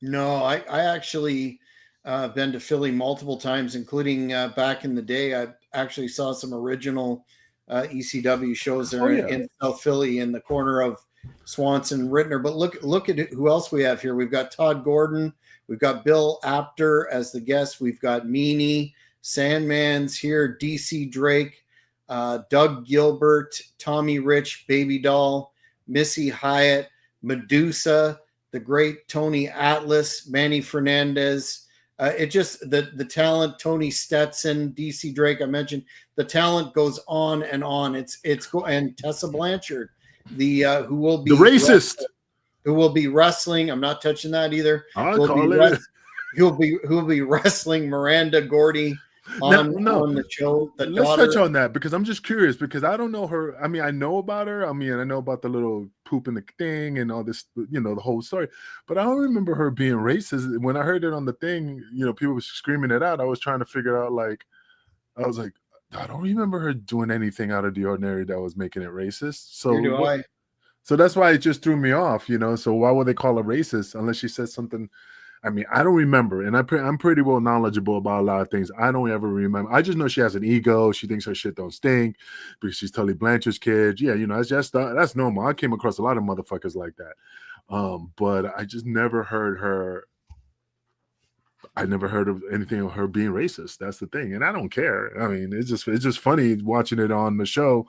No, I actually been to Philly multiple times, including back in the day. I actually saw some original ECW shows there in South Philly, in the corner of Swanson and Rittner. But look at who else we have here. We've got Todd Gordon. We've got Bill Apter as the guest. We've got Meanie, Sandman's here, DC Drake, Doug Gilbert, Tommy Rich, Baby Doll, Missy Hyatt, Medusa, the great Tony Atlas, Manny Fernandez. It just the talent, Tony Stetson, DC Drake. I mentioned the talent goes on and on. And Tessa Blanchard, the who will be the racist, who will be wrestling. I'm not touching that either. Who'll be wrestling Miranda Gordy on the show. Let's touch on that, because I'm just curious, because I don't know her. I mean, I know about her. I mean, I know about the little poop in the thing and all this, the whole story. But I don't remember her being racist. When I heard it on the thing, people were screaming it out. I was trying to figure out, I was like, I don't remember her doing anything out of the ordinary that was making it racist. Neither So do what? I. So that's why it just threw me off, So why would they call her racist unless she said something? I mean, I don't remember, and I'm pretty well knowledgeable about a lot of things. I don't ever remember. I just know she has an ego. She thinks her shit don't stink because she's Tully Blanchard's kid. Yeah, that's just that's normal. I came across a lot of motherfuckers like that, but I just never heard her. I never heard of anything of her being racist. That's the thing, and I don't care. I mean, it's just funny watching it on the show.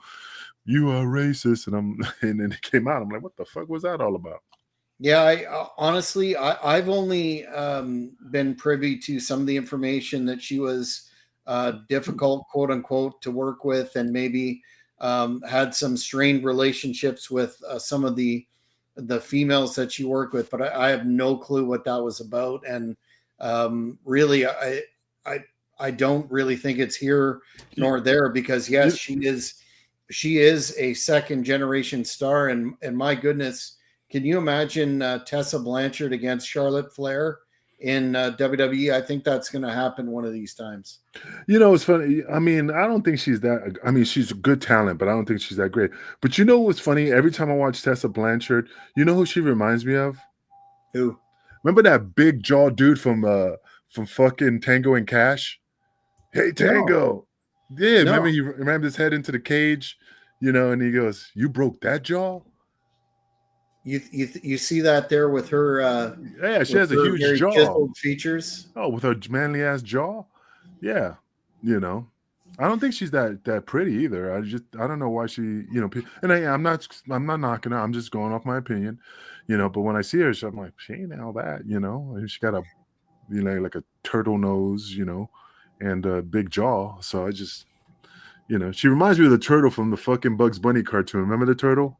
You are racist, and then it came out. I'm like, what the fuck was that all about? Yeah, honestly, I've only been privy to some of the information that she was difficult, quote unquote, to work with, and maybe had some strained relationships with some of the females that she worked with. But I have no clue what that was about, and really, I I don't really think it's here nor there, because yes, she is a second generation star, and my goodness. Can you imagine Tessa Blanchard against Charlotte Flair in WWE? I think that's going to happen one of these times. It's funny. I mean, I don't think she's that. I mean, she's a good talent, but I don't think she's that great. But what's funny? Every time I watch Tessa Blanchard, you know who she reminds me of? Who? Remember that big jaw dude from fucking Tango and Cash? Hey, No, Tango. Yeah, no. remember he rammed his head into the cage, and he goes, "You broke that jaw." You see that there with her? Yeah, she with has a her huge very jaw. chiseled features. Oh, with her manly ass jaw. Yeah, I don't think she's that pretty either. I don't know why she, and I'm not knocking her. I'm just going off my opinion, But when I see her, I'm like, she ain't all that, And she got a, like a turtle nose, and a big jaw. So I just, she reminds me of the turtle from the fucking Bugs Bunny cartoon. Remember the turtle?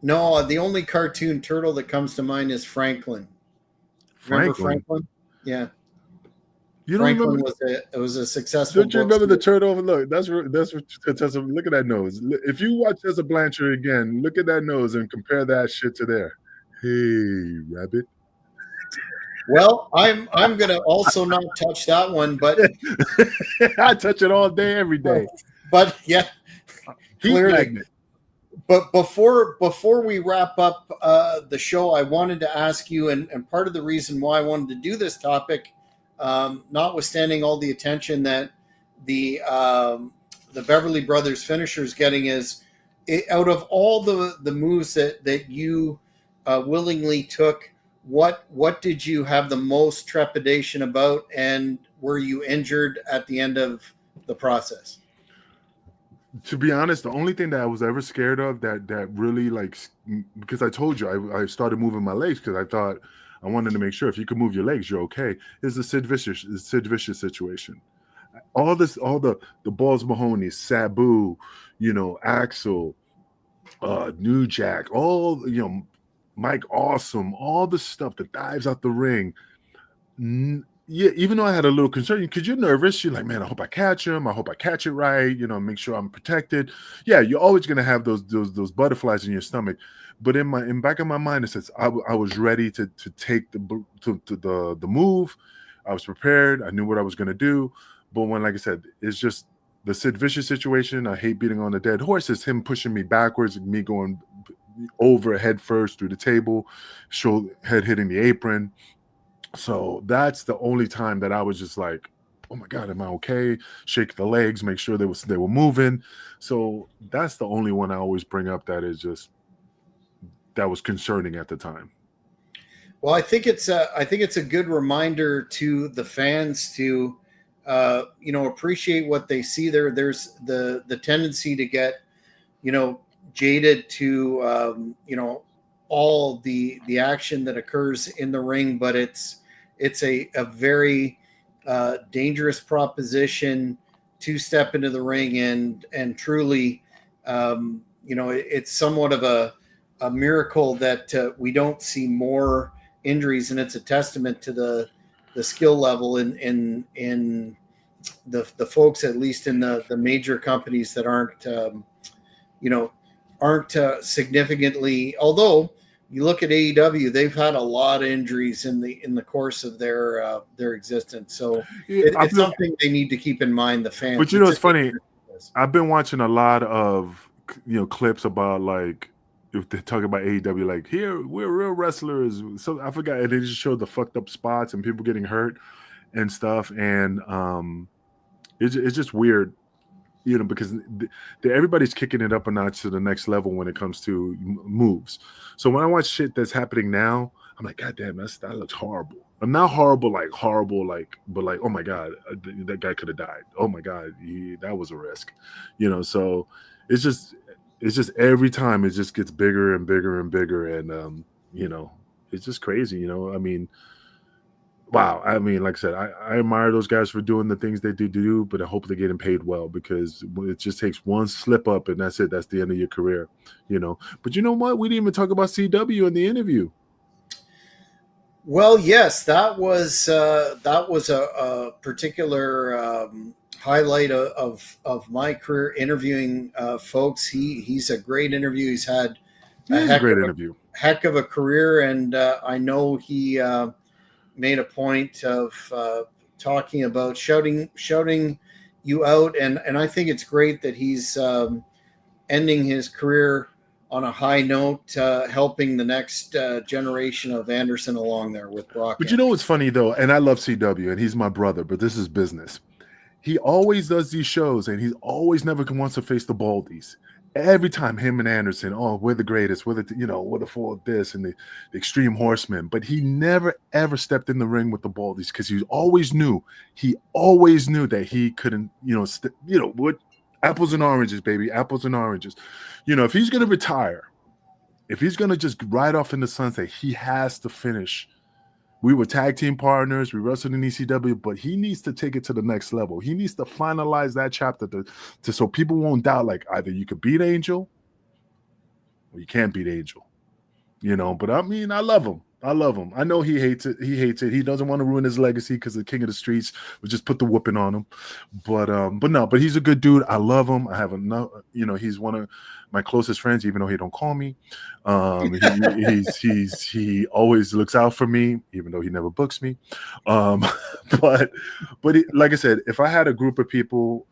No, the only cartoon turtle that comes to mind is Franklin. Remember Franklin. Franklin? Yeah. You don't Franklin remember? was a successful. Don't you remember the turtle? Look, that's what Tessa. Look at that nose. If you watch Tessa Blanchard again, look at that nose and compare that shit to there. Hey, rabbit. Well, I'm gonna also not touch that one, but I touch it all day, every day. But yeah, Heat clearly. magnet. But before we wrap up the show, I wanted to ask you, and part of the reason why I wanted to do this topic, notwithstanding all the attention that the Beverly Brothers finisher is getting, is out of all the moves that you willingly took, what did you have the most trepidation about, and were you injured at the end of the process? To be honest, the only thing that I was ever scared of that really, like, because I told you I started moving my legs because I thought I wanted to make sure if you could move your legs, you're okay. Is the Sid Vicious situation. All the Balls Mahoney, Sabu, Axel, New Jack, all Mike Awesome, all the stuff that dives out the ring. Yeah, even though I had a little concern, because you're nervous, you're like, man, I hope I catch him. I hope I catch it right. Make sure I'm protected. Yeah, you're always gonna have those butterflies in your stomach. But in back of my mind, it says I was ready to take the move. I was prepared. I knew what I was gonna do. But when, like I said, it's just the Sid Vicious situation. I hate beating on a dead horse. It's him pushing me backwards, me going over head first through the table, head hitting the apron. So that's the only time that I was just like, oh my God, am I okay? Shake the legs, make sure they were moving. So that's the only one I always bring up that was concerning at the time. Well, I think it's a good reminder to the fans to appreciate what they see there. There's the tendency to get jaded to all the action that occurs in the ring, but it's a very dangerous proposition to step into the ring, and truly it's somewhat of a miracle that we don't see more injuries, and it's a testament to the skill level in the folks, at least in the major companies, that aren't significantly, although you look at AEW, they've had a lot of injuries in the course of their existence. So Yeah, it's something they need to keep in mind. The fans, but you know, it's funny. I've been watching a lot of clips about like if they talk about AEW, like here we're real wrestlers. So I forgot, and they just showed the fucked up spots and people getting hurt and stuff, and it's just weird, because everybody's kicking it up a notch to the next level when it comes to moves. So when I watch shit that's happening now, I'm like, God damn, that looks horrible. I'm not horrible, but like, oh my God, that guy could have died. Oh my God, that was a risk, So it's just every time it just gets bigger and bigger and bigger, and it's just crazy. I mean, wow. I mean, like I said, I admire those guys for doing the things they do, but I hope they're getting paid well, because it just takes one slip up and that's it. That's the end of your career, But you know what? We didn't even talk about CW in the interview. Well, yes, that was a particular highlight of my career, interviewing folks. He's a great interview. He's had a great interview, heck of a career, and I know he made a point of talking about shouting you out, and I think it's great that he's ending his career on a high note, helping the next generation of Anderson along there with Brock. But you know what's funny though, and I love CW, and he's my brother, but this is business. He always does these shows, and he always never wants to face the Baldies. Every time, him and Anderson, oh, we're the greatest, we're the full of this and the Extreme Horsemen. But he never ever stepped in the ring with the Baldies, because he always knew that he couldn't, what, apples and oranges, baby, apples and oranges. If he's gonna retire, if he's gonna just ride off in the sunset, he has to finish. We were tag team partners. We wrestled in ECW, but he needs to take it to the next level. He needs to finalize that chapter to so people won't doubt, like, either you could beat Angel or you can't beat Angel. But I mean, I love him. I know he hates it. He doesn't want to ruin his legacy, because the King of the Streets would just put the whooping on him. But he's a good dude. I love him. I have enough. He's one of my closest friends, even though he don't call me. He always looks out for me, even though he never books me. But like I said, if I had a group of people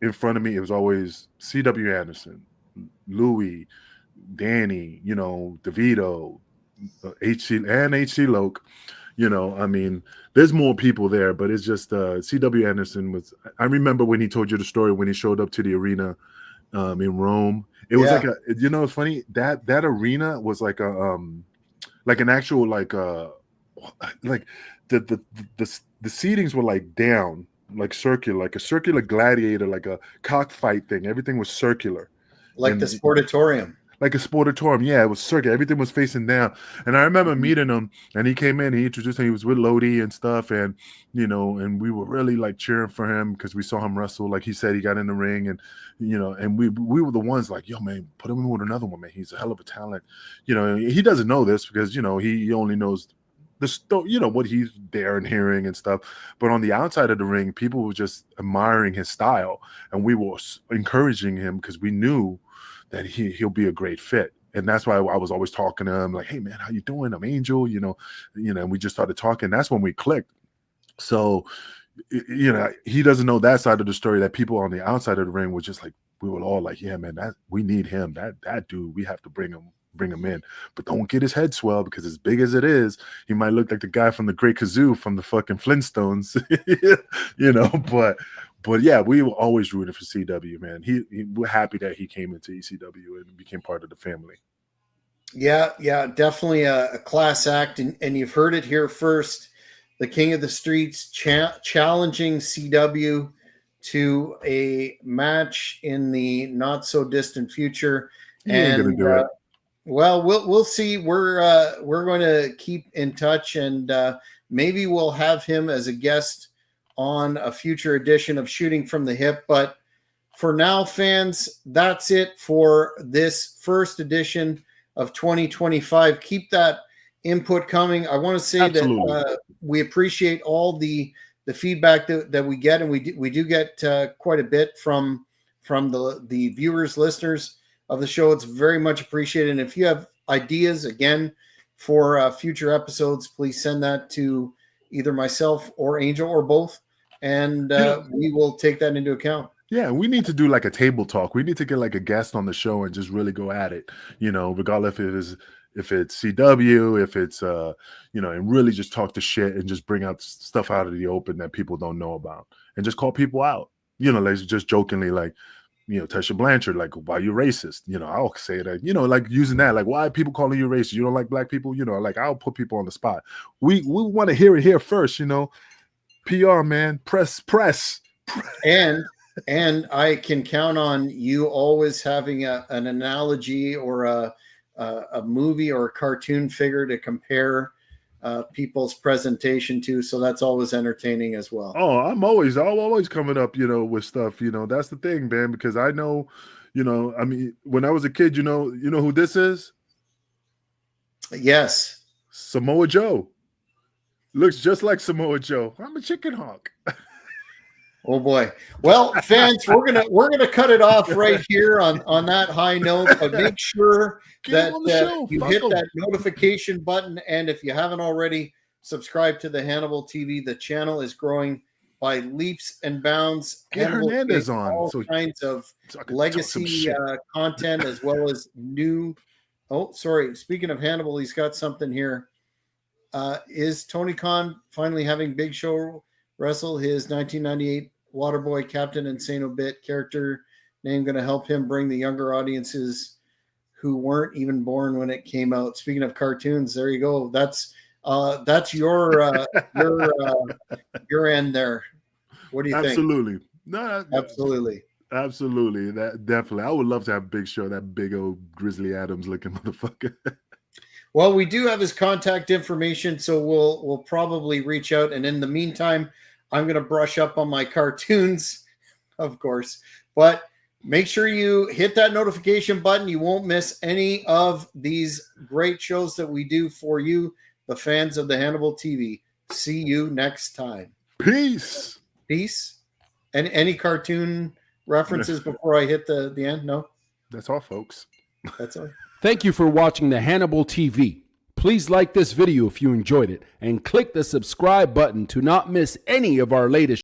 in front of me, it was always C.W. Anderson, Louis, Danny, DeVito, HC Loke. I mean, there's more people there, but it's just C.W. Anderson was. I remember when he told you the story when he showed up to the arena in Rome. It was like it's funny that arena was like an actual like the seatings were like down, like circular, like a circular gladiator, like a cockfight thing. Everything was circular, like the Sportatorium. Like a Sportatorium. Yeah, it was circular. Everything was facing down. And I remember meeting him, and he came in, he introduced him. He was with Lodi and stuff. And, and we were really like cheering for him, because we saw him wrestle. Like he said, he got in the ring, and, and we were the ones like, yo, man, put him in with another one, man. He's a hell of a talent. He doesn't know this, because, he only knows what he's there and hearing and stuff. But on the outside of the ring, people were just admiring his style, and we were encouraging him, because we knew that he'll be a great fit. And that's why I was always talking to him, like, hey man, how you doing? I'm Angel, and we just started talking. That's when we clicked. So, he doesn't know that side of the story, that people on the outside of the ring were just like, we were all like, yeah, man, we need him. That dude, we have to bring him in, but don't get his head swelled, because as big as it is, he might look like the guy from the Great Kazoo from the fucking Flintstones, But yeah, we were always rooting for CW, man. We're happy that he came into ECW and became part of the family. Yeah, definitely a class act, and you've heard it here first. The King of the Streets challenging CW to a match in the not so distant future. He ain't gonna do it. Well, we'll see. We're going to keep in touch, and maybe we'll have him as a guest on a future edition of Shooting from the Hip. But for now, fans, that's it for this first edition of 2025. Keep that input coming. I want to say that we appreciate all the feedback that we get, and we do get quite a bit from the viewers, listeners of the show. It's very much appreciated. And if you have ideas again for future episodes, please send that to either myself or Angel or both, and we will take that into account. Yeah, we need to do like a table talk. We need to get like a guest on the show and just really go at it, regardless if it's CW, if it's and really just talk the shit and just bring out stuff out of the open that people don't know about, and just call people out. Like just jokingly, like, Tasha Blanchard, like, why you racist? I'll say that, like using that, like, why are people calling you racist? You don't like black people? Like, I'll put people on the spot. We want to hear it here first, PR, man, press. And I can count on you always having an analogy or a movie or a cartoon figure to compare people's presentation to, so that's always entertaining as well. Oh, I'm always coming up, with stuff. That's the thing, man, because I know, I mean, when I was a kid, you know who this is? Yes, Samoa Joe. Looks just like Samoa Joe. I'm a chicken hawk. Oh boy. Well, fans, we're gonna cut it off right here on that high note. But make sure that you hit that notification button, and if you haven't already, subscribe to the Hannibal TV. The channel is growing by leaps and bounds. Get Hernandez on all kinds of legacy content as well as new. Oh, sorry. Speaking of Hannibal, he's got something here. Is Tony Khan finally having Big Show wrestle his 1998 Waterboy Captain Insano Bit character name going to help him bring the younger audiences who weren't even born when it came out? Speaking of cartoons, there you go. That's your end there. What do you think? Absolutely. No, absolutely. That definitely. I would love to have Big Show, that big old Grizzly Adams looking motherfucker. Well, we do have his contact information, so we'll probably reach out. And in the meantime, I'm going to brush up on my cartoons, of course. But make sure you hit that notification button. You won't miss any of these great shows that we do for you, the fans of the Hannibal TV. See you next time. Peace. And any cartoon references before I hit the end? No? That's all, folks. That's all. Thank you for watching the Hannibal TV. Please like this video if you enjoyed it and click the subscribe button to not miss any of our latest